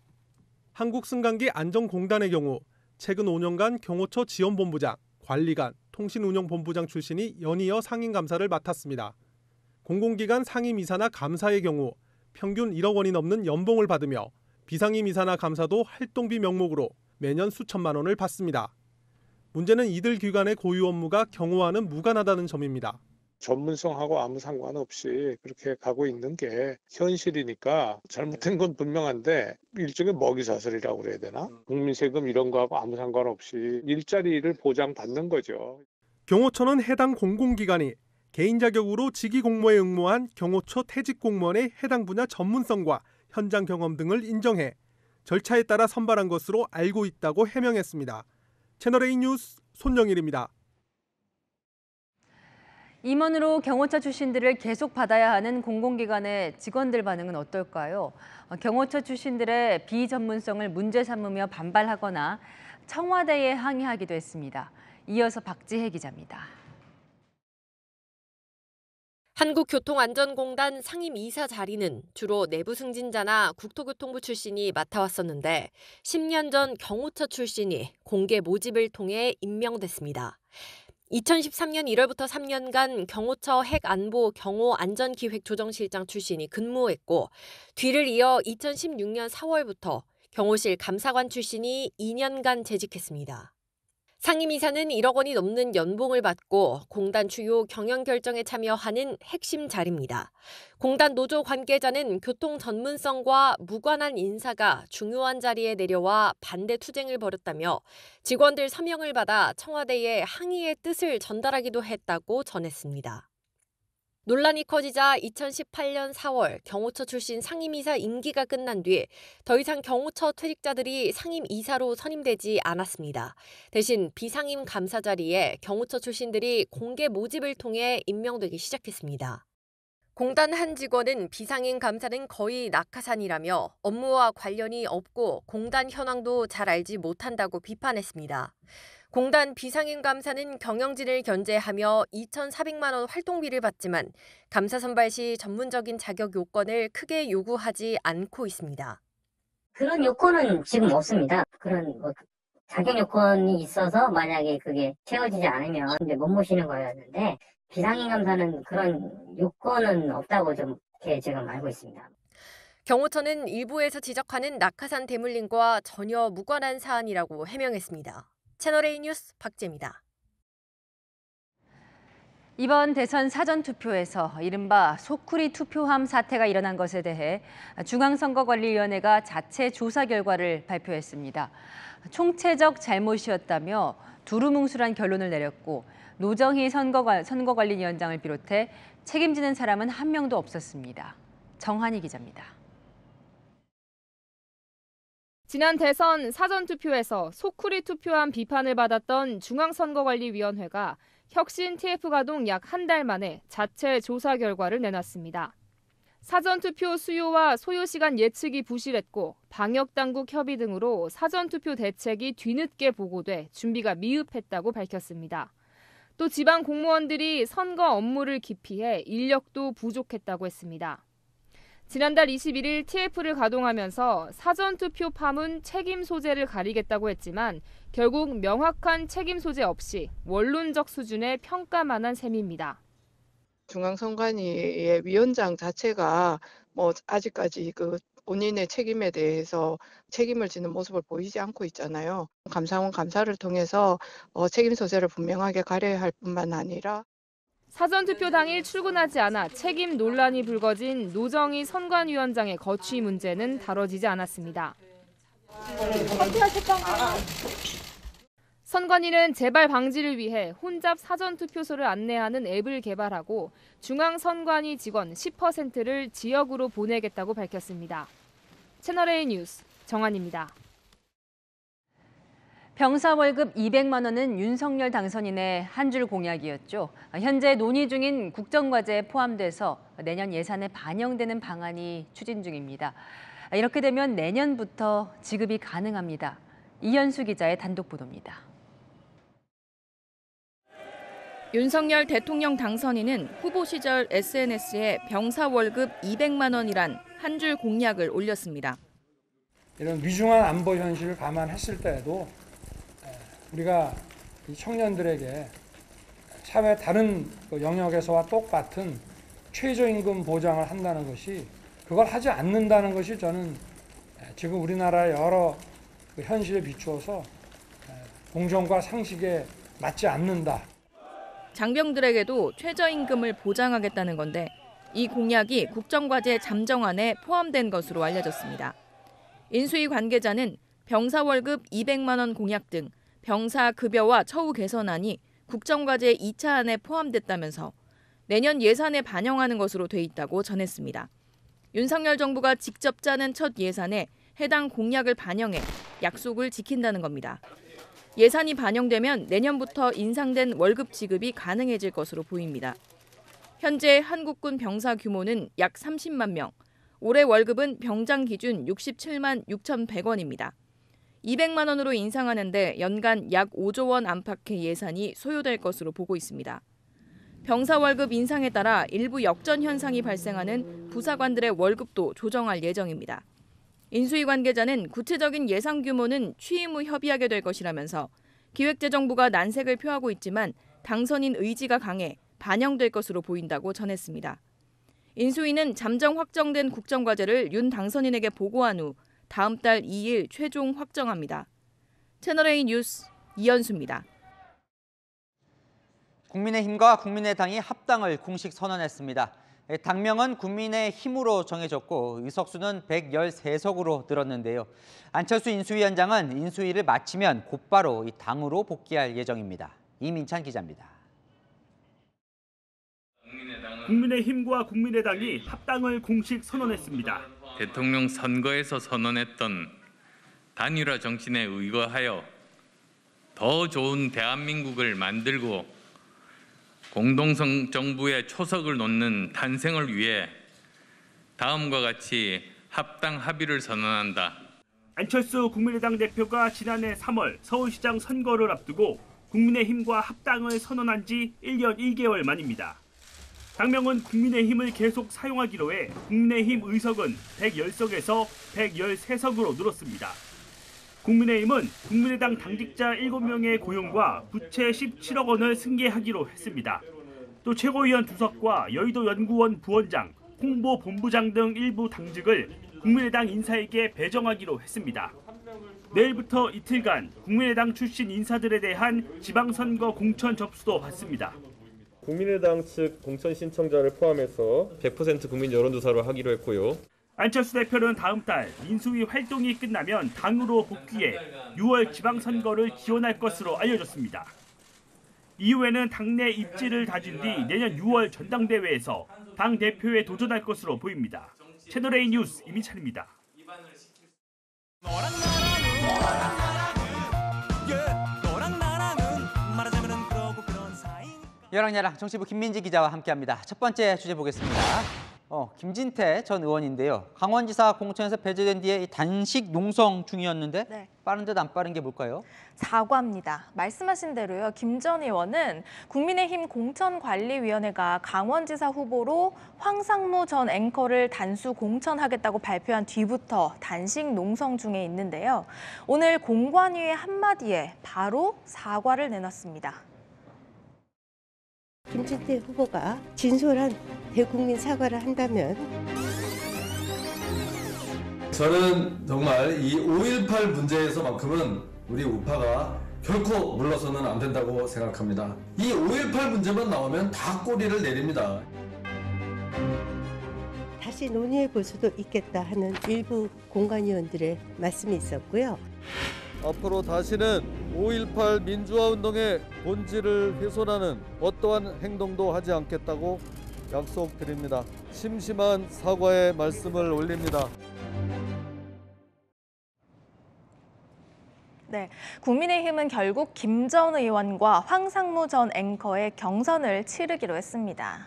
한국승강기 안전공단의 경우 최근 5년간 경호처 지원본부장, 관리관, 통신운영본부장 출신이 연이어 상임감사를 맡았습니다. 공공기관 상임이사나 감사의 경우 평균 1억 원이 넘는 연봉을 받으며 비상임이사나 감사도 활동비 명목으로 매년 수천만 원을 받습니다. 문제는 이들 기관의 고유 업무가 경호와는 무관하다는 점입니다. 전문성하고 아무 상관없이 그렇게 가고 있는 게 현실이니까 잘못된 건 분명한데 일종의 먹이사슬이라고 그래야 되나? 국민 세금 이런 거하고 아무 상관없이 일자리를 보장받는 거죠. 경호처는 해당 공공기관이 개인 자격으로 직위 공모에 응모한 경호처 퇴직 공무원의 해당 분야 전문성과 현장 경험 등을 인정해 절차에 따라 선발한 것으로 알고 있다고 해명했습니다. 채널A 뉴스 손영일입니다. 임원으로 경호처 출신들을 계속 받아야 하는 공공기관의 직원들 반응은 어떨까요? 경호처 출신들의 비전문성을 문제 삼으며 반발하거나 청와대에 항의하기도 했습니다. 이어서 박지혜 기자입니다. 한국교통안전공단 상임이사 자리는 주로 내부 승진자나 국토교통부 출신이 맡아왔었는데 10년 전 경호처 출신이 공개 모집을 통해 임명됐습니다. 2013년 1월부터 3년간 경호처 핵안보 경호안전기획조정실장 출신이 근무했고 뒤를 이어 2016년 4월부터 경호실 감사관 출신이 2년간 재직했습니다. 상임이사는 1억 원이 넘는 연봉을 받고 공단 주요 경영 결정에 참여하는 핵심 자리입니다. 공단 노조 관계자는 교통 전문성과 무관한 인사가 중요한 자리에 내려와 반대 투쟁을 벌였다며 직원들 서명을 받아 청와대에 항의의 뜻을 전달하기도 했다고 전했습니다. 논란이 커지자 2018년 4월 경호처 출신 상임이사 임기가 끝난 뒤 더 이상 경호처 퇴직자들이 상임이사로 선임되지 않았습니다. 대신 비상임 감사 자리에 경호처 출신들이 공개 모집을 통해 임명되기 시작했습니다. 공단 한 직원은 비상임 감사는 거의 낙하산이라며 업무와 관련이 없고 공단 현황도 잘 알지 못한다고 비판했습니다. 공단 비상임 감사는 경영진을 견제하며 2,400만 원 활동비를 받지만 감사 선발 시 전문적인 자격 요건을 크게 요구하지 않고 있습니다. 그런 요건은 지금 없습니다. 그런 자격 요건이 있어서 만약에 그게 채워지지 않으면 이제 못 모시는 거였는데 비상임 감사는 그런 요건은 없다고 좀 이렇게 지금 알고 있습니다. 경호처는 일부에서 지적하는 낙하산 대물림과 전혀 무관한 사안이라고 해명했습니다. 채널A 뉴스 박재입니다. 이번 대선 사전투표에서 이른바 소쿠리 투표함 사태가 일어난 것에 대해 중앙선거관리위원회가 자체 조사 결과를 발표했습니다. 총체적 잘못이었다며 두루뭉술한 결론을 내렸고 노정희 선거관리위원장을 비롯해 책임지는 사람은 한 명도 없었습니다. 정한희 기자입니다. 지난 대선 사전투표에서 소쿠리 투표함 비판을 받았던 중앙선거관리위원회가 혁신 TF 가동 약 한 달 만에 자체 조사 결과를 내놨습니다. 사전투표 수요와 소요 시간 예측이 부실했고 방역당국 협의 등으로 사전투표 대책이 뒤늦게 보고돼 준비가 미흡했다고 밝혔습니다. 또 지방 공무원들이 선거 업무를 기피해 인력도 부족했다고 했습니다. 지난달 21일 TF를 가동하면서 사전투표 파문 책임 소재를 가리겠다고 했지만 결국 명확한 책임 소재 없이 원론적 수준의 평가만 한 셈입니다. 중앙선관위의 위원장 자체가 아직까지 본인의 책임에 대해서 책임을 지는 모습을 보이지 않고 있잖아요. 감사원 감사를 통해서 책임 소재를 분명하게 가려야 할 뿐만 아니라 사전투표 당일 출근하지 않아 책임 논란이 불거진 노정희 선관위원장의 거취 문제는 다뤄지지 않았습니다. 선관위는 재발 방지를 위해 혼잡 사전투표소를 안내하는 앱을 개발하고 중앙선관위 직원 10%를 지역으로 보내겠다고 밝혔습니다. 채널A 뉴스 정한입니다. 병사 월급 200만 원은 윤석열 당선인의 한 줄 공약이었죠. 현재 논의 중인 국정과제에 포함돼서 내년 예산에 반영되는 방안이 추진 중입니다. 이렇게 되면 내년부터 지급이 가능합니다. 이현수 기자의 단독 보도입니다. 윤석열 대통령 당선인은 후보 시절 SNS에 병사 월급 200만 원이란 한 줄 공약을 올렸습니다. 이런 위중한 안보 현실을 감안했을 때에도 우리가 이 청년들에게 사회 다른 영역에서와 똑같은 최저임금 보장을 한다는 것이, 그걸 하지 않는다는 것이 저는 지금 우리나라의 여러 현실에 비추어서 공정과 상식에 맞지 않는다. 장병들에게도 최저임금을 보장하겠다는 건데 이 공약이 국정과제 잠정안에 포함된 것으로 알려졌습니다. 인수위 관계자는 병사 월급 200만 원 공약 등 병사 급여와 처우 개선안이 국정과제 2차안에 포함됐다면서 내년 예산에 반영하는 것으로 돼 있다고 전했습니다. 윤석열 정부가 직접 짜는 첫 예산에 해당 공약을 반영해 약속을 지킨다는 겁니다. 예산이 반영되면 내년부터 인상된 월급 지급이 가능해질 것으로 보입니다. 현재 한국군 병사 규모는 약 30만 명, 올해 월급은 병장 기준 67만 6,100원입니다. 200만 원으로 인상하는데 연간 약 5조 원 안팎의 예산이 소요될 것으로 보고 있습니다. 병사 월급 인상에 따라 일부 역전 현상이 발생하는 부사관들의 월급도 조정할 예정입니다. 인수위 관계자는 구체적인 예산 규모는 취임 후 협의하게 될 것이라면서 기획재정부가 난색을 표하고 있지만 당선인 의지가 강해 반영될 것으로 보인다고 전했습니다. 인수위는 잠정 확정된 국정과제를 윤 당선인에게 보고한 후 다음 달 2일 최종 확정합니다. 채널A 뉴스 이현수입니다. 국민의힘과 국민의당이 합당을 공식 선언했습니다. 당명은 국민의힘으로 정해졌고 의석수는 113석으로 늘었는데요. 안철수 인수위원장은 인수위를 마치면 곧바로 이 당으로 복귀할 예정입니다. 이민찬 기자입니다. 국민의힘과 국민의당이 합당을 공식 선언했습니다. 대통령 선거에서 선언했던 단일화 정신에 의거하여 더 좋은 대한민국을 만들고 공동성 정부의 초석을 놓는 탄생을 위해 다음과 같이 합당 합의를 선언한다. 안철수 국민의당 대표가 지난해 3월 서울시장 선거를 앞두고 국민의힘과 합당을 선언한 지 1년 1개월 만입니다. 당명은 국민의힘을 계속 사용하기로 해 국민의힘 의석은 110석에서 113석으로 늘었습니다. 국민의힘은 국민의당 당직자 7명의 고용과 부채 17억 원을 승계하기로 했습니다. 또 최고위원 2석과 여의도 연구원 부원장, 홍보본부장 등 일부 당직을 국민의당 인사에게 배정하기로 했습니다. 내일부터 이틀간 국민의당 출신 인사들에 대한 지방선거 공천 접수도 받습니다. 국민의당 측 공천 신청자를 포함해서 100% 국민 여론조사를 하기로 했고요. 안철수 대표는 다음 달 인수위 활동이 끝나면 당으로 복귀해 6월 지방선거를 지원할 것으로 알려졌습니다. 이후에는 당내 입지를 다진 뒤 내년 6월 전당대회에서 당 대표에 도전할 것으로 보입니다. 채널A 뉴스 이민찬입니다. 여랑야랑 정치부 김민지 기자와 함께합니다. 첫 번째 주제 보겠습니다. 김진태 전 의원인데요. 강원지사 공천에서 배제된 뒤에 이 단식 농성 중이었는데 네. 빠른 듯 안 빠른 게 뭘까요? 사과입니다. 말씀하신 대로요. 김 전 의원은 국민의힘 공천관리위원회가 강원지사 후보로 황상무 전 앵커를 단수 공천하겠다고 발표한 뒤부터 단식 농성 중에 있는데요. 오늘 공관위의 한마디에 바로 사과를 내놨습니다. 김진태 후보가 진솔한 대국민 사과를 한다면 저는 정말 이 5.18 문제에서만큼은 우리 우파가 결코 물러서는 안 된다고 생각합니다. 이 5.18 문제만 나오면 다 꼬리를 내립니다. 다시 논의해 볼 수도 있겠다 하는 일부 공관위원들의 말씀이 있었고요. 앞으로 다시는 5.18 민주화운동의 본질을 훼손하는 어떠한 행동도 하지 않겠다고 약속드립니다. 심심한 사과의 말씀을 올립니다. 네, 국민의힘은 결국 김 전 의원과 황상무 전 앵커의 경선을 치르기로 했습니다.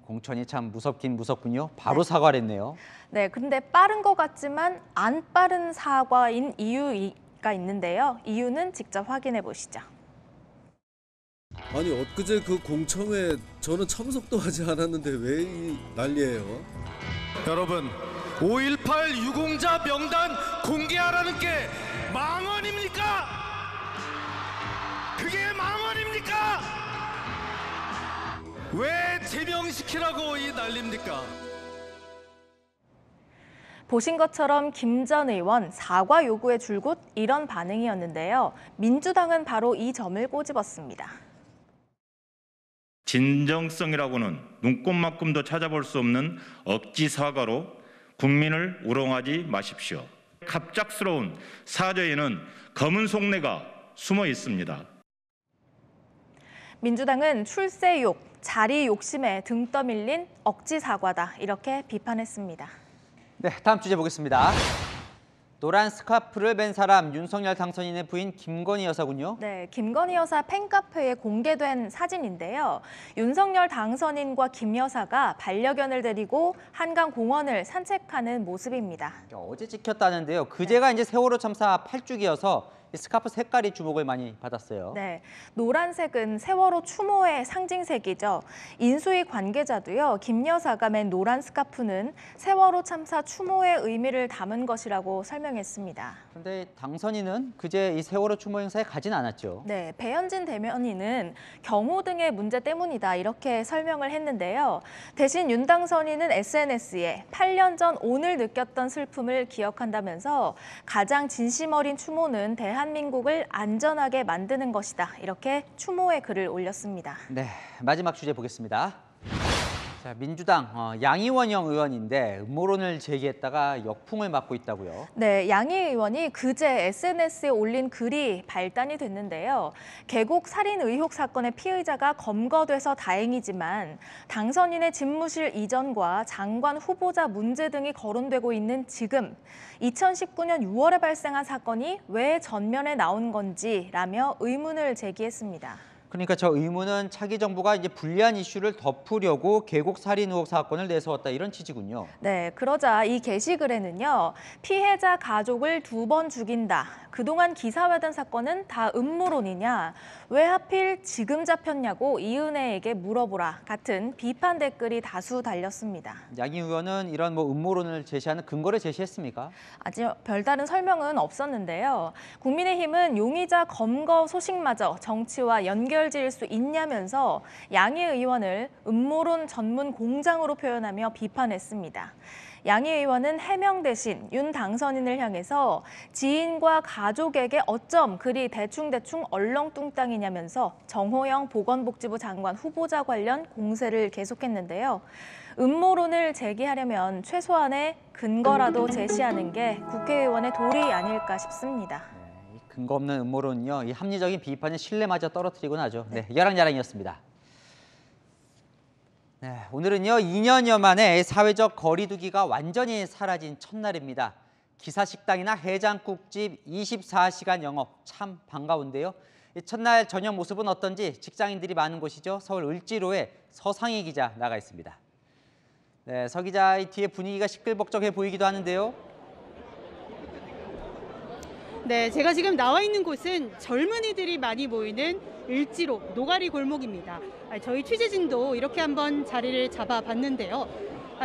공천이 참 무섭긴 무섭군요. 바로 사과를 했네요. 네, 근데 빠른 것 같지만 안 빠른 사과인 이유가 있는데요. 이유는 직접 확인해 보시죠. 아니 엊그제 그 공청회 저는 참석도 하지 않았는데 왜 이 난리예요? 여러분 5.18 유공자 명단 공개하라는 게 망언입니까? 그게 망언입니까? 왜 제명시키라고 이 난립니까? 보신 것처럼 김 전 의원 사과 요구에 줄곧 이런 반응이었는데요. 민주당은 바로 이 점을 꼬집었습니다. 진정성이라고는 눈꼽만큼도 찾아볼 수 없는 억지 사과로 국민을 우롱하지 마십시오. 갑작스러운 사죄에는 검은 속내가 숨어 있습니다. 민주당은 출세욕, 자리 욕심에 등 떠밀린 억지 사과다 이렇게 비판했습니다. 네, 다음 주제 보겠습니다. 노란 스카프를 맨 사람 윤석열 당선인의 부인 김건희 여사군요. 네, 김건희 여사 팬카페에 공개된 사진인데요. 윤석열 당선인과 김 여사가 반려견을 데리고 한강 공원을 산책하는 모습입니다. 어제 찍혔다는데요. 그제가 이제 세월호 참사 8주기여서 이 스카프 색깔이 주목을 많이 받았어요. 네, 노란색은 세월호 추모의 상징색이죠. 인수위 관계자도요. 김 여사가 맨 노란 스카프는 세월호 참사 추모의 의미를 담은 것이라고 설명했습니다. 그런데 당선인은 그제 이 세월호 추모 행사에 가진 않았죠. 네, 배현진 대변인은 경호 등의 문제 때문이다 이렇게 설명을 했는데요. 대신 윤 당선인은 SNS에 8년 전 오늘 느꼈던 슬픔을 기억한다면서 가장 진심 어린 추모는 대한민국을 안전하게 만드는 것이다. 이렇게 추모의 글을 올렸습니다. 네, 마지막 주제 보겠습니다. 자, 민주당 양이원영 의원인데 음모론을 제기했다가 역풍을 맞고 있다고요. 네, 양희 의원이 그제 SNS에 올린 글이 발단이 됐는데요. 계곡 살인 의혹 사건의 피의자가 검거돼서 다행이지만 당선인의 집무실 이전과 장관 후보자 문제 등이 거론되고 있는 지금 2019년 6월에 발생한 사건이 왜 전면에 나온 건지라며 의문을 제기했습니다. 그러니까 저 의문은 차기 정부가 이제 불리한 이슈를 덮으려고 계곡 살인 의혹 사건을 내세웠다 이런 취지군요. 네, 그러자 이 게시글에는요. 피해자 가족을 2번 죽인다. 그동안 기사화된 사건은 다 음모론이냐? 왜 하필 지금 잡혔냐고 이은혜에게 물어보라 같은 비판 댓글이 다수 달렸습니다. 양희 의원은 이런 음모론을 제시하는 근거를 제시했습니까? 아직 별다른 설명은 없었는데요. 국민의힘은 용의자 검거 소식마저 정치와 연결지을 수 있냐면서 양희 의원을 음모론 전문 공장으로 표현하며 비판했습니다. 양희 의원은 해명 대신 윤 당선인을 향해서 지인과 가족에게 어쩜 그리 대충대충 얼렁뚱땅이냐면서 정호영 보건복지부 장관 후보자 관련 공세를 계속했는데요. 음모론을 제기하려면 최소한의 근거라도 제시하는 게 국회의원의 도리 아닐까 싶습니다. 네, 근거 없는 음모론은요, 이 합리적인 비판의 신뢰마저 떨어뜨리곤 하죠. 네, 야랑야랑이었습니다. 네, 오늘은요 2년여 만에 사회적 거리 두기가 완전히 사라진 첫날입니다. 기사식당이나 해장국집 24시간 영업 참 반가운데요. 이 첫날 저녁 모습은 어떤지 직장인들이 많은 곳이죠. 서울 을지로에 서상희 기자 나가 있습니다. 네, 서 기자, 이 뒤에 분위기가 시끌벅적해 보이기도 하는데요. 네, 제가 지금 나와 있는 곳은 젊은이들이 많이 모이는 을지로 노가리 골목입니다. 저희 취재진도 이렇게 한번 자리를 잡아봤는데요.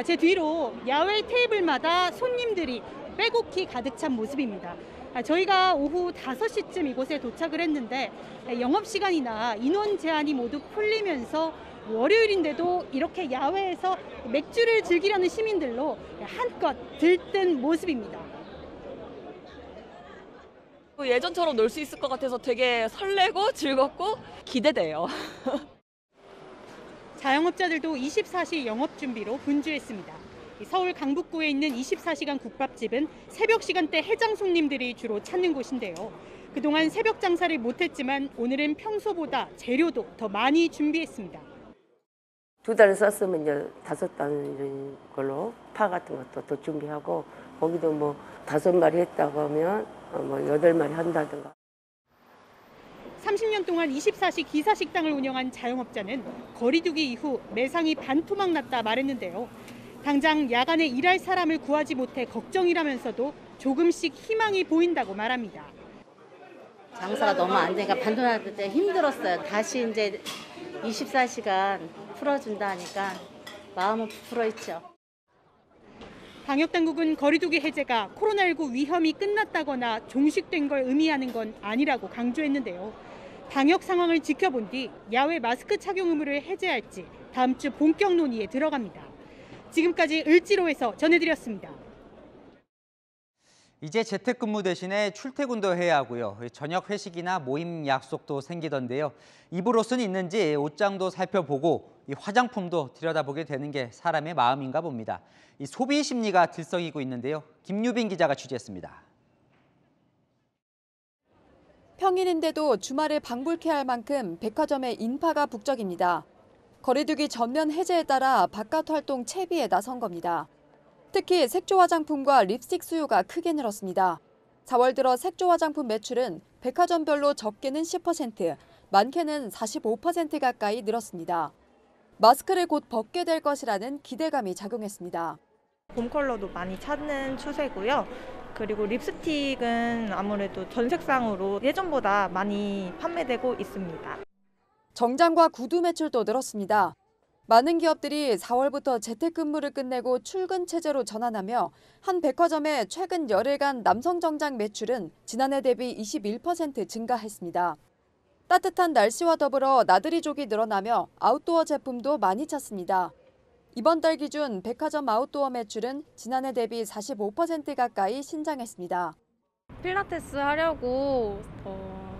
제 뒤로 야외 테이블마다 손님들이 빼곡히 가득 찬 모습입니다. 저희가 오후 5시쯤 이곳에 도착을 했는데 영업시간이나 인원 제한이 모두 풀리면서 월요일인데도 이렇게 야외에서 맥주를 즐기려는 시민들로 한껏 들뜬 모습입니다. 예전처럼 놀 수 있을 것 같아서 되게 설레고 즐겁고 기대돼요. 자영업자들도 24시 영업 준비로 분주했습니다. 서울 강북구에 있는 24시간 국밥집은 새벽 시간대 해장 손님들이 주로 찾는 곳인데요. 그동안 새벽 장사를 못했지만 오늘은 평소보다 재료도 더 많이 준비했습니다. 2달을 썼으면 이제 5단 이런 걸로 파 같은 것도 더 준비하고 고기도 5마리 했다고 하면 8마리 한다든가. 30년 동안 24시 기사식당을 운영한 자영업자는 거리두기 이후 매상이 반토막 났다 말했는데요. 당장 야간에 일할 사람을 구하지 못해 걱정이라면서도 조금씩 희망이 보인다고 말합니다. 장사가 너무 안 되니까 반토막 때 힘들었어요. 다시 이제 24시간 풀어준다 하니까 마음은 부풀어있죠. 방역당국은 거리두기 해제가 코로나19 위험이 끝났다거나 종식된 걸 의미하는 건 아니라고 강조했는데요. 방역 상황을 지켜본 뒤 야외 마스크 착용 의무를 해제할지 다음 주 본격 논의에 들어갑니다. 지금까지 을지로에서 전해드렸습니다. 이제 재택근무 대신에 출퇴근도 해야 하고요. 저녁 회식이나 모임 약속도 생기던데요. 입을 옷은 있는지 옷장도 살펴보고 이 화장품도 들여다보게 되는 게 사람의 마음인가 봅니다. 이 소비 심리가 들썩이고 있는데요. 김유빈 기자가 취재했습니다. 평일인데도 주말을 방불케 할 만큼 백화점의 인파가 북적입니다. 거리두기 전면 해제에 따라 바깥 활동 채비에 나선 겁니다. 특히 색조 화장품과 립스틱 수요가 크게 늘었습니다. 4월 들어 색조 화장품 매출은 백화점별로 적게는 10%, 많게는 45% 가까이 늘었습니다. 마스크를 곧 벗게 될 것이라는 기대감이 작용했습니다. 봄 컬러도 많이 찾는 추세고요. 그리고 립스틱은 아무래도 전 색상으로 예전보다 많이 판매되고 있습니다. 정장과 구두 매출도 늘었습니다. 많은 기업들이 4월부터 재택근무를 끝내고 출근 체제로 전환하며 한 백화점의 최근 열흘간 남성 정장 매출은 지난해 대비 21% 증가했습니다. 따뜻한 날씨와 더불어 나들이족이 늘어나며 아웃도어 제품도 많이 찾습니다. 이번 달 기준 백화점 아웃도어 매출은 지난해 대비 45% 가까이 신장했습니다. 필라테스 하려고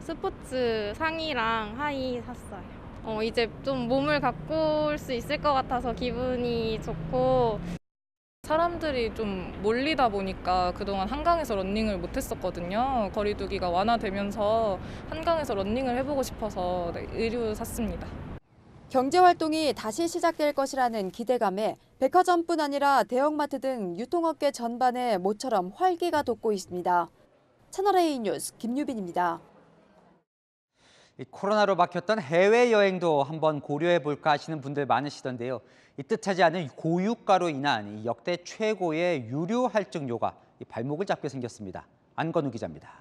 스포츠 상의랑 하의 샀어요. 이제 좀 몸을 가꿀 수 있을 것 같아서 기분이 좋고. 사람들이 좀 몰리다 보니까 그동안 한강에서 러닝을 못했었거든요. 거리두기가 완화되면서 한강에서 러닝을 해보고 싶어서 의류 샀습니다. 경제활동이 다시 시작될 것이라는 기대감에 백화점뿐 아니라 대형마트 등 유통업계 전반에 모처럼 활기가 돋고 있습니다. 채널A 뉴스 김유빈입니다. 코로나로 막혔던 해외여행도 한번 고려해볼까 하시는 분들 많으시던데요. 뜻하지 않은 고유가로 인한 역대 최고의 유류 할증료가 발목을 잡게 생겼습니다. 안건우 기자입니다.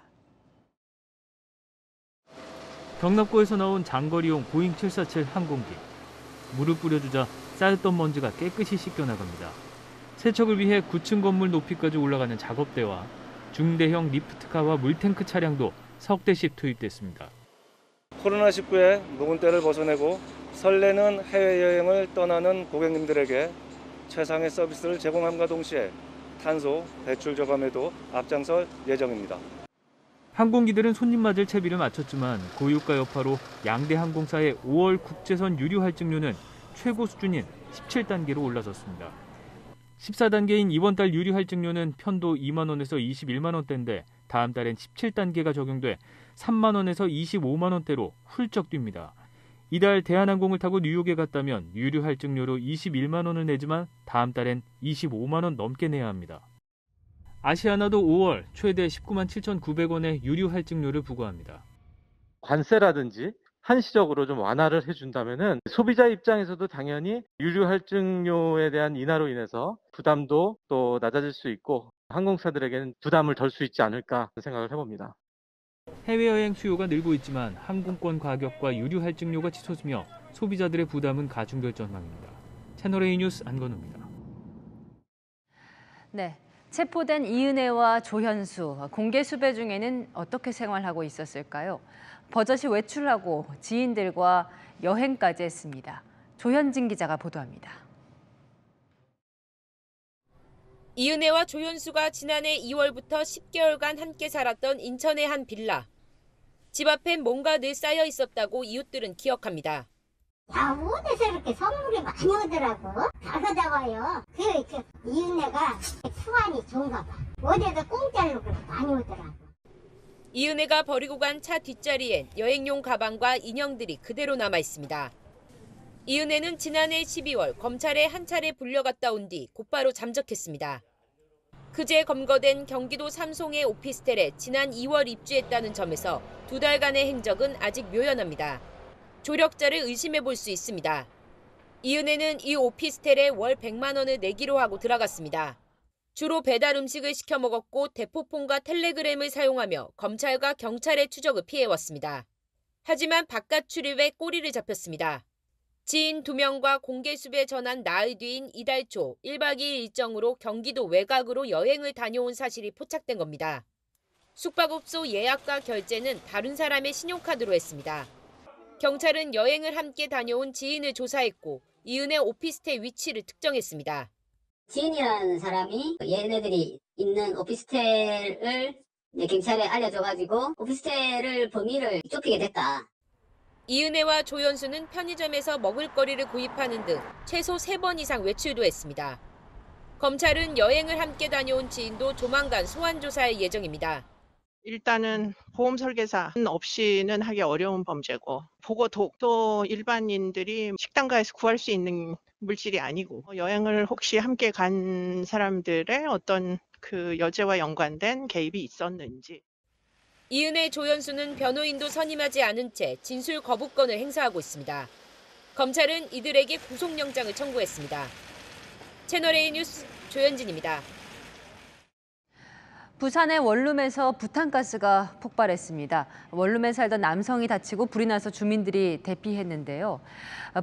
경납고에서 나온 장거리용 보잉 747 항공기. 물을 뿌려주자 쌓였던 먼지가 깨끗이 씻겨나갑니다. 세척을 위해 9층 건물 높이까지 올라가는 작업대와 중대형 리프트카와 물탱크 차량도 석 대씩 투입됐습니다. 코로나19의 묵은 때를 벗어내고 설레는 해외여행을 떠나는 고객님들에게 최상의 서비스를 제공함과 동시에 탄소 배출 저감에도 앞장설 예정입니다. 항공기들은 손님 맞을 채비를 마쳤지만 고유가 여파로 양대 항공사의 5월 국제선 유류 할증료는 최고 수준인 17단계로 올라섰습니다. 14단계인 이번 달 유류 할증료는 편도 2만 원에서 21만 원대인데 다음 달엔 17단계가 적용돼 3만 원에서 25만 원대로 훌쩍 뜁니다. 이달 대한항공을 타고 뉴욕에 갔다면 유류 할증료로 21만 원을 내지만 다음 달엔 25만 원 넘게 내야 합니다. 아시아나도 5월 최대 19만 7,900원의 유류 할증료를 부과합니다. 관세라든지 한시적으로 좀 완화를 해준다면은 소비자 입장에서도 당연히 유류 할증료에 대한 인하로 인해서 부담도 또 낮아질 수 있고 항공사들에게는 부담을 덜 수 있지 않을까 생각을 해봅니다. 해외여행 수요가 늘고 있지만 항공권 가격과 유류 할증료가 치솟으며 소비자들의 부담은 가중될 전망입니다. 채널A 뉴스 안건우입니다. 네, 체포된 이은혜와 조현수, 공개 수배 중에는 어떻게 생활하고 있었을까요? 버젓이 외출하고 지인들과 여행까지 했습니다. 조현진 기자가 보도합니다. 이은혜와 조현수가 지난해 2월부터 10개월간 함께 살았던 인천의 한 빌라. 집 앞엔 뭔가 늘 쌓여 있었다고 이웃들은 기억합니다. 야, 어디서 이렇게 선물이 많이 오더라고. 다 가져와요. 이렇게 이은혜가 수완이 좋은가 봐. 어디에서 공짜로 그렇게 많이 오더라고. 이은혜가 버리고 간 차 뒷자리엔 여행용 가방과 인형들이 그대로 남아 있습니다. 이은혜는 지난해 12월 검찰에 한 차례 불려갔다 온 뒤 곧바로 잠적했습니다. 그제 검거된 경기도 삼송의 오피스텔에 지난 2월 입주했다는 점에서 2달간의 행적은 아직 묘연합니다. 조력자를 의심해 볼 수 있습니다. 이은혜는 이 오피스텔에 월 100만 원을 내기로 하고 들어갔습니다. 주로 배달 음식을 시켜 먹었고 대포폰과 텔레그램을 사용하며 검찰과 경찰의 추적을 피해왔습니다. 하지만 바깥 출입에 꼬리를 잡혔습니다. 지인 2명과 공개수배 전한 나흘 뒤인 이달 초 1박 2일 일정으로 경기도 외곽으로 여행을 다녀온 사실이 포착된 겁니다. 숙박업소 예약과 결제는 다른 사람의 신용카드로 했습니다. 경찰은 여행을 함께 다녀온 지인을 조사했고 이은혜 오피스텔 위치를 특정했습니다. 지인이라는 사람이 얘네들이 있는 오피스텔을 경찰에 알려줘가지고 오피스텔을 범위를 좁히게 됐다. 이은혜와 조연수는 편의점에서 먹을거리를 구입하는 등 최소 3번 이상 외출도 했습니다. 검찰은 여행을 함께 다녀온 지인도 조만간 소환 조사할 예정입니다. 일단은 보험 설계사 없이는 하기 어려운 범죄고 보고 독도 일반인들이 식당가에서 구할 수 있는 물질이 아니고 여행을 혹시 함께 간 사람들의 어떤 그 여죄와 연관된 개입이 있었는지. 이은혜 조연수는 변호인도 선임하지 않은 채 진술 거부권을 행사하고 있습니다. 검찰은 이들에게 구속영장을 청구했습니다. 채널A 뉴스 조현진입니다. 부산의 원룸에서 부탄가스가 폭발했습니다. 원룸에 살던 남성이 다치고 불이 나서 주민들이 대피했는데요.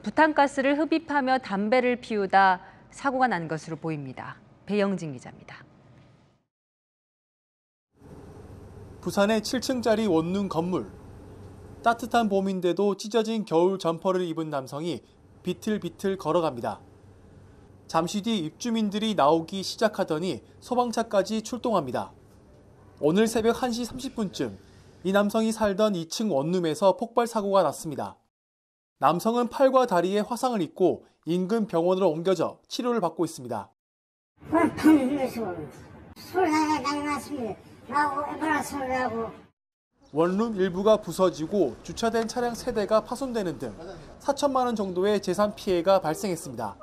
부탄가스를 흡입하며 담배를 피우다 사고가 난 것으로 보입니다. 배영진 기자입니다. 부산의 7층짜리 원룸 건물. 따뜻한 봄인데도 찢어진 겨울 점퍼를 입은 남성이 비틀비틀 걸어갑니다. 잠시 뒤 입주민들이 나오기 시작하더니 소방차까지 출동합니다. 오늘 새벽 1시 30분쯤 이 남성이 살던 2층 원룸에서 폭발 사고가 났습니다. 남성은 팔과 다리에 화상을 입고 인근 병원으로 옮겨져 치료를 받고 있습니다. 원룸 일부가 부서지고 주차된 차량 3대가 파손되는 등 4천만 원 정도의 재산 피해가 발생했습니다.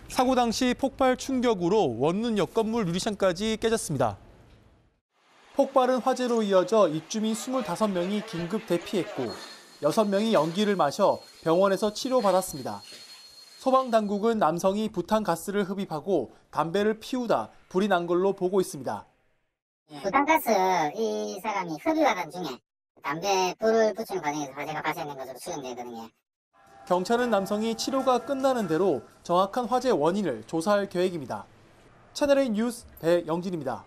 사고 당시 폭발 충격으로 원룸 옆 건물 유리창까지 깨졌습니다. 폭발은 화재로 이어져 입주민 25명이 긴급 대피했고 6명이 연기를 마셔 병원에서 치료받았습니다. 소방당국은 남성이 부탄가스를 흡입하고 담배를 피우다 불이 난 걸로 보고 있습니다. 부탄가스 이 사람이 흡입하던 중에 담배 불을 붙이는 과정에서 화재가 발생된 것으로 추정되거든요. 경찰은 남성이 치료가 끝나는 대로 정확한 화재 원인을 조사할 계획입니다. 채널A 뉴스 배영진입니다.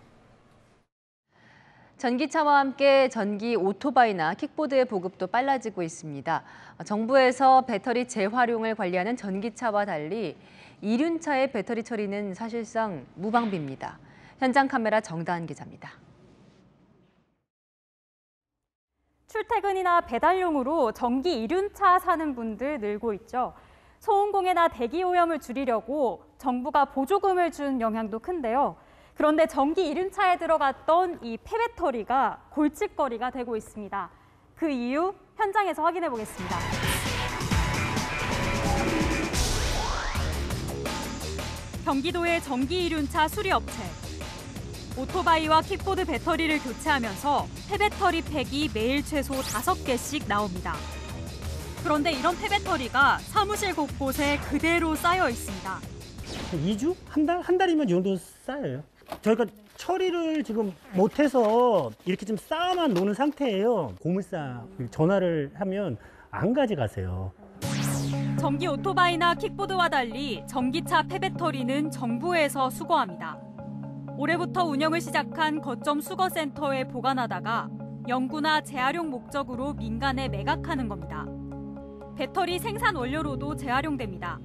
전기차와 함께 전기 오토바이나 킥보드의 보급도 빨라지고 있습니다. 정부에서 배터리 재활용을 관리하는 전기차와 달리 이륜차의 배터리 처리는 사실상 무방비입니다. 현장 카메라 정다은 기자입니다. 출퇴근이나 배달용으로 전기 이륜차 사는 분들 늘고 있죠. 소음공해나 대기 오염을 줄이려고 정부가 보조금을 준 영향도 큰데요. 그런데 전기 이륜차에 들어갔던 이 폐배터리가 골칫거리가 되고 있습니다. 그 이유 현장에서 확인해 보겠습니다. 경기도의 전기 이륜차 수리업체. 오토바이와 킥보드 배터리를 교체하면서 폐배터리 팩이 매일 최소 5개씩 나옵니다. 그런데 이런 폐배터리가 사무실 곳곳에 그대로 쌓여 있습니다. 2주? 한 달이면 이 정도 쌓여요. 저희가 처리를 지금 못해서 이렇게 좀 쌓아만 놓는 상태예요. 고물상 전화를 하면 안 가져가세요. 전기 오토바이나 킥보드와 달리 전기차 폐배터리는 정부에서 수거합니다. 올해부터 운영을 시작한 거점 수거센터에 보관하다가 연구나 재활용 목적으로 민간에 매각하는 겁니다. 배터리 생산 원료로도 재활용됩니다.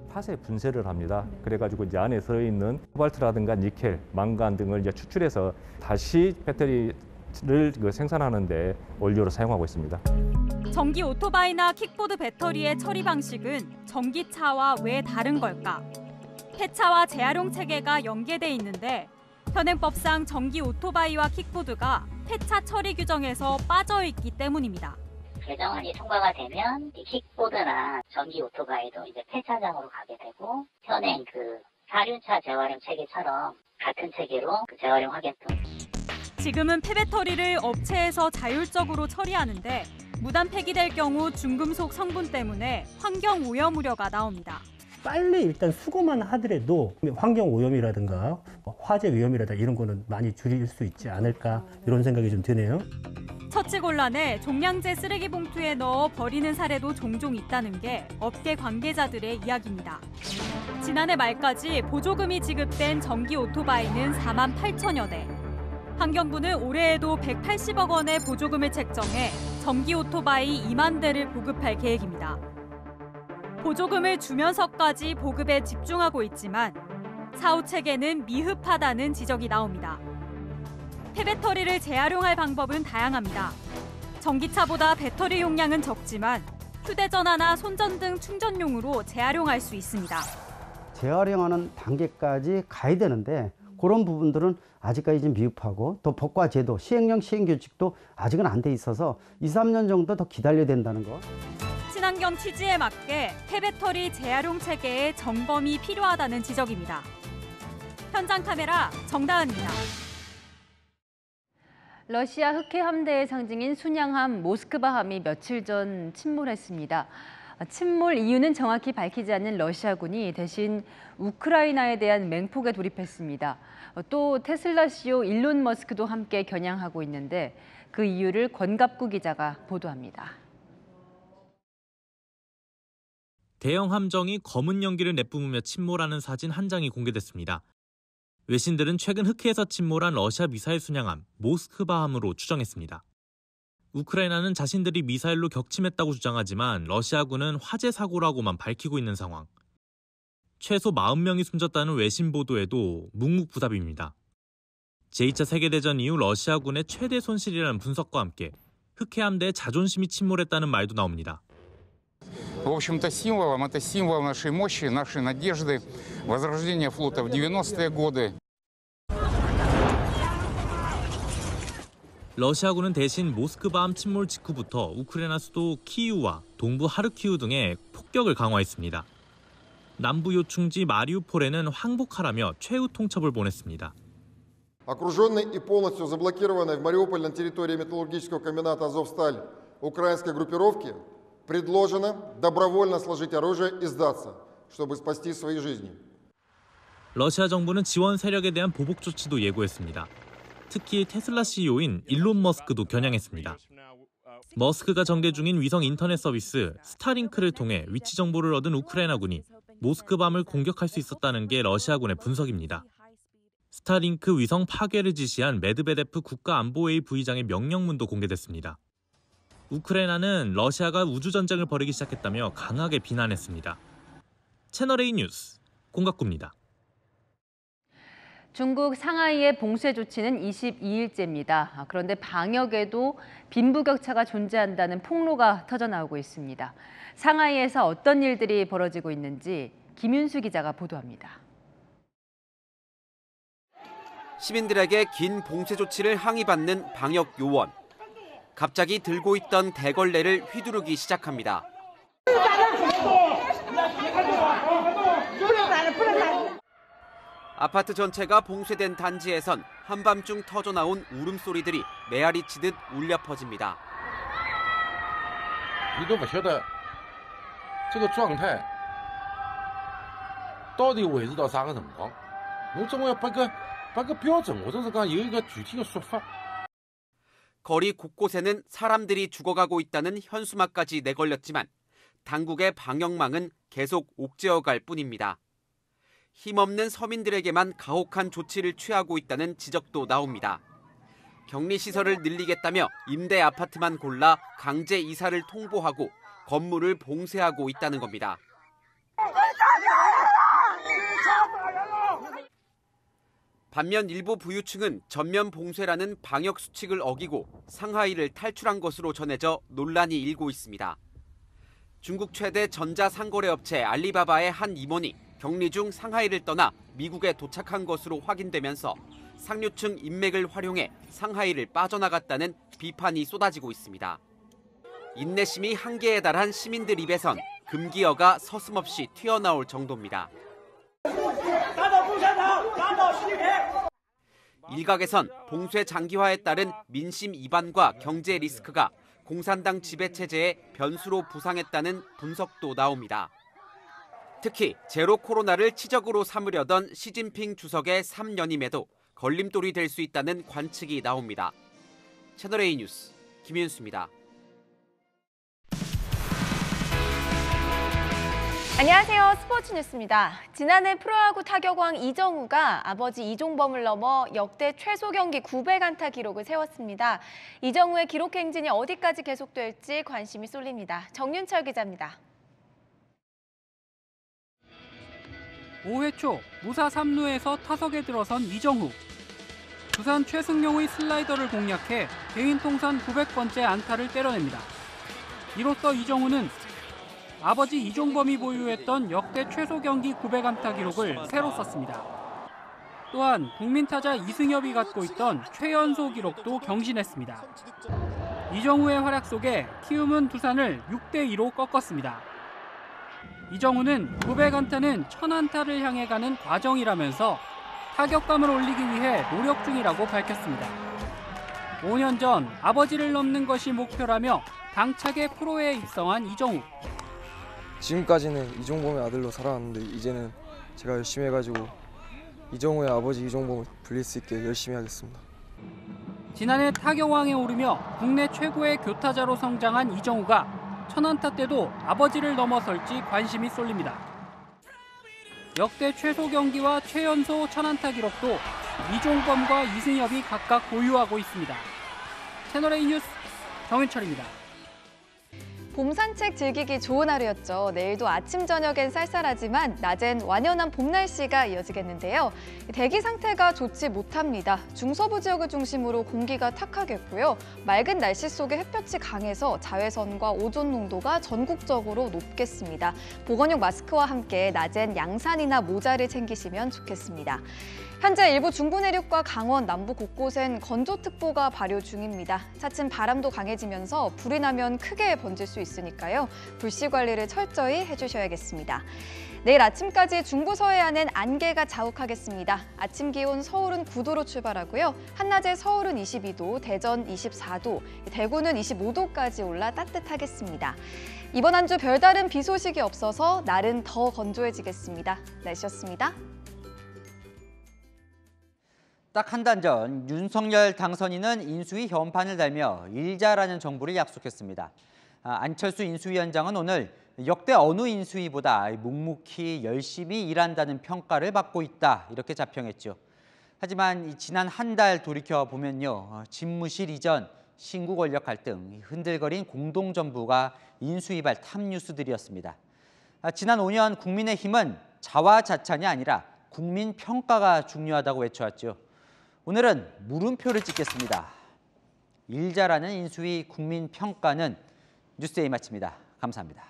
팥에 분쇄를 합니다. 그래가지고 이제 안에 들어있는 코발트라든가 니켈, 망간 등을 이제 추출해서 다시 배터리를 생산하는데 원료로 사용하고 있습니다. 전기 오토바이나 킥보드 배터리의 처리 방식은 전기차와 왜 다른 걸까? 폐차와 재활용 체계가 연계돼 있는데 현행법상 전기 오토바이와 킥보드가 폐차 처리 규정에서 빠져 있기 때문입니다. 개정안이 통과가 되면 이 킥보드나 전기 오토바이도 이제 폐차장으로 가게 되고 현행 그 4륜차 재활용 체계처럼 같은 체계로 재활용하게끔. 지금은 폐배터리를 업체에서 자율적으로 처리하는데 무단 폐기될 경우 중금속 성분 때문에 환경 오염 우려가 나옵니다. 빨리 일단 수거만 하더라도 환경 오염이라든가 화재 위험이라든가 이런 거는 많이 줄일 수 있지 않을까 이런 생각이 좀 드네요. 처치곤란해 종량제 쓰레기 봉투에 넣어 버리는 사례도 종종 있다는 게 업계 관계자들의 이야기입니다. 지난해 말까지 보조금이 지급된 전기 오토바이는 4만 8천여 대. 환경부는 올해에도 180억 원의 보조금을 책정해 전기 오토바이 2만 대를 보급할 계획입니다. 보조금을 주면서까지 보급에 집중하고 있지만 사후 체계는 미흡하다는 지적이 나옵니다. 폐배터리를 재활용할 방법은 다양합니다. 전기차보다 배터리 용량은 적지만 휴대전화나 손전등 충전용으로 재활용할 수 있습니다. 재활용하는 단계까지 가야 되는데 그런 부분들은 아직까지 좀 미흡하고 또 법과 제도, 시행령, 시행규칙도 아직은 안 돼 있어서 2, 3년 정도 더 기다려야 된다는 거. 친환경 취지에 맞게 폐배터리 재활용 체계의 점검이 필요하다는 지적입니다. 현장 카메라 정다은입니다. 러시아 흑해 함대의 상징인 순양함 모스크바함이 며칠 전 침몰했습니다. 침몰 이유는 정확히 밝히지 않는 러시아군이 대신 우크라이나에 대한 맹폭에 돌입했습니다. 또 테슬라 CEO 일론 머스크도 함께 겨냥하고 있는데 그 이유를 권갑구 기자가 보도합니다. 대형 함정이 검은 연기를 내뿜으며 침몰하는 사진 한 장이 공개됐습니다. 외신들은 최근 흑해에서 침몰한 러시아 미사일 순양함 모스크바함으로 추정했습니다. 우크라이나는 자신들이 미사일로 격침했다고 주장하지만 러시아군은 화재 사고라고만 밝히고 있는 상황. 최소 40명이 숨졌다는 외신 보도에도 묵묵부답입니다. 제2차 세계대전 이후 러시아군의 최대 손실이라는 분석과 함께 흑해 함대의 자존심이 침몰했다는 말도 나옵니다. В общем-то, символом, это символ нашей мощи, нашей надежды, возрождения флота в 90-е годы. 러시아군은 대신 모스크바함 침몰 직후부터 우크라이나 수도 키이우와 동부 하르키우 등에 폭격을 강화했습니다. 남부 요충지 마리우폴에는 항복하라며 최후 통첩을 보냈습니다. Окруженный и полностью заблокированной в Мариуполе на территории металлургического комбината «Азовсталь» украинской группировки предложено добровольно сложить оружие и сдаться, чтобы спасти свои жизни. 러시아 정부는 지원 세력에 대한 보복 조치도 예고했습니다. 특히 테슬라 CEO인 일론 머스크도 겨냥했습니다. 머스크가 전개 중인 위성 인터넷 서비스 스타링크를 통해 위치 정보를 얻은 우크라이나군이 모스크밤을 공격할 수 있었다는 게 러시아군의 분석입니다. 스타링크 위성 파괴를 지시한 메드베데프 국가안보회의 부의장의 명령문도 공개됐습니다. 우크라이나는 러시아가 우주전쟁을 벌이기 시작했다며 강하게 비난했습니다. 채널A 뉴스 공갑구입니다. 중국 상하이의 봉쇄 조치는 22일째입니다. 그런데 방역에도 빈부격차가 존재한다는 폭로가 터져나오고 있습니다. 상하이에서 어떤 일들이 벌어지고 있는지 김윤수 기자가 보도합니다. 시민들에게 긴 봉쇄 조치를 항의받는 방역 요원. 갑자기 들고 있던 대걸레를 휘두르기 시작합니다. 아파트 전체가 봉쇄된 단지에선 한밤중 터져나온 울음소리들이 메아리치듯 울려 퍼집니다. 你都不晓得这个状态到底维持到啥个情况？我总要把个标准，或者是讲有一个具体的说法。 거리 곳곳에는 사람들이 죽어가고 있다는 현수막까지 내걸렸지만 당국의 방역망은 계속 옥죄어갈 뿐입니다. 힘없는 서민들에게만 가혹한 조치를 취하고 있다는 지적도 나옵니다. 격리시설을 늘리겠다며 임대 아파트만 골라 강제 이사를 통보하고 건물을 봉쇄하고 있다는 겁니다. 반면 일부 부유층은 전면 봉쇄라는 방역 수칙을 어기고 상하이를 탈출한 것으로 전해져 논란이 일고 있습니다. 중국 최대 전자상거래 업체 알리바바의 한 임원이 격리 중 상하이를 떠나 미국에 도착한 것으로 확인되면서 상류층 인맥을 활용해 상하이를 빠져나갔다는 비판이 쏟아지고 있습니다. 인내심이 한계에 달한 시민들 입에선 금기어가 서슴없이 튀어나올 정도입니다. 일각에선 봉쇄 장기화에 따른 민심 이반과 경제 리스크가 공산당 지배체제의 변수로 부상했다는 분석도 나옵니다. 특히 제로 코로나를 치적으로 삼으려던 시진핑 주석의 3연임에도 걸림돌이 될 수 있다는 관측이 나옵니다. 채널A 뉴스 김윤수입니다. 안녕하세요. 스포츠 뉴스입니다. 지난해 프로야구 타격왕 이정우가 아버지 이종범을 넘어 역대 최소 경기 900안타 기록을 세웠습니다. 이정우의 기록 행진이 어디까지 계속될지 관심이 쏠립니다. 정윤철 기자입니다. 5회 초 무사 3루에서 타석에 들어선 이정우. 두산 최승용의 슬라이더를 공략해 개인 통산 900번째 안타를 때려냅니다. 이로써 이정우는 아버지 이종범이 보유했던 역대 최소 경기 900안타 기록을 새로 썼습니다. 또한 국민타자 이승엽이 갖고 있던 최연소 기록도 경신했습니다. 이정우의 활약 속에 키움은 두산을 6대2로 꺾었습니다. 이정우는 900안타는 1000안타를 향해 가는 과정이라면서 타격감을 올리기 위해 노력 중이라고 밝혔습니다. 5년 전 아버지를 넘는 것이 목표라며 당차게 프로에 입성한 이정우. 지금까지는 이종범의 아들로 살아왔는데 이제는 제가 열심히 해가지고 이정우의 아버지 이종범을 불릴 수 있게 열심히 하겠습니다. 지난해 타격왕에 오르며 국내 최고의 교타자로 성장한 이정우가 1000안타 때도 아버지를 넘어설지 관심이 쏠립니다. 역대 최소 경기와 최연소 1000안타 기록도 이종범과 이승엽이 각각 보유하고 있습니다. 채널A 뉴스 정윤철입니다. 봄 산책 즐기기 좋은 하루였죠. 내일도 아침, 저녁엔 쌀쌀하지만 낮엔 완연한 봄 날씨가 이어지겠는데요. 대기 상태가 좋지 못합니다. 중서부 지역을 중심으로 공기가 탁하겠고요. 맑은 날씨 속에 햇볕이 강해서 자외선과 오존 농도가 전국적으로 높겠습니다. 보건용 마스크와 함께 낮엔 양산이나 모자를 챙기시면 좋겠습니다. 현재 일부 중부 내륙과 강원 남부 곳곳엔 건조특보가 발효 중입니다. 차츰 바람도 강해지면서 불이 나면 크게 번질 수 있으니까요. 불씨 관리를 철저히 해주셔야겠습니다. 내일 아침까지 중부 서해안은 안개가 자욱하겠습니다. 아침 기온 서울은 9도로 출발하고요. 한낮에 서울은 22도, 대전 24도, 대구는 25도까지 올라 따뜻하겠습니다. 이번 한 주 별다른 비 소식이 없어서 날은 더 건조해지겠습니다. 날씨였습니다. 딱 한 달 전 윤석열 당선인은 인수위 현판을 달며 일자라는 정부를 약속했습니다. 안철수 인수위원장은 오늘 역대 어느 인수위보다 묵묵히 열심히 일한다는 평가를 받고 있다 이렇게 자평했죠. 하지만 지난 한 달 돌이켜보면요. 집무실 이전, 신구 권력 갈등, 흔들거린 공동정부가 인수위발 탑뉴스들이었습니다. 지난 5년 국민의힘은 자화자찬이 아니라 국민평가가 중요하다고 외쳐왔죠. 오늘은 물음표를 찍겠습니다. 일자라는 인수위 국민평가는 뉴스데이 마칩니다. 감사합니다.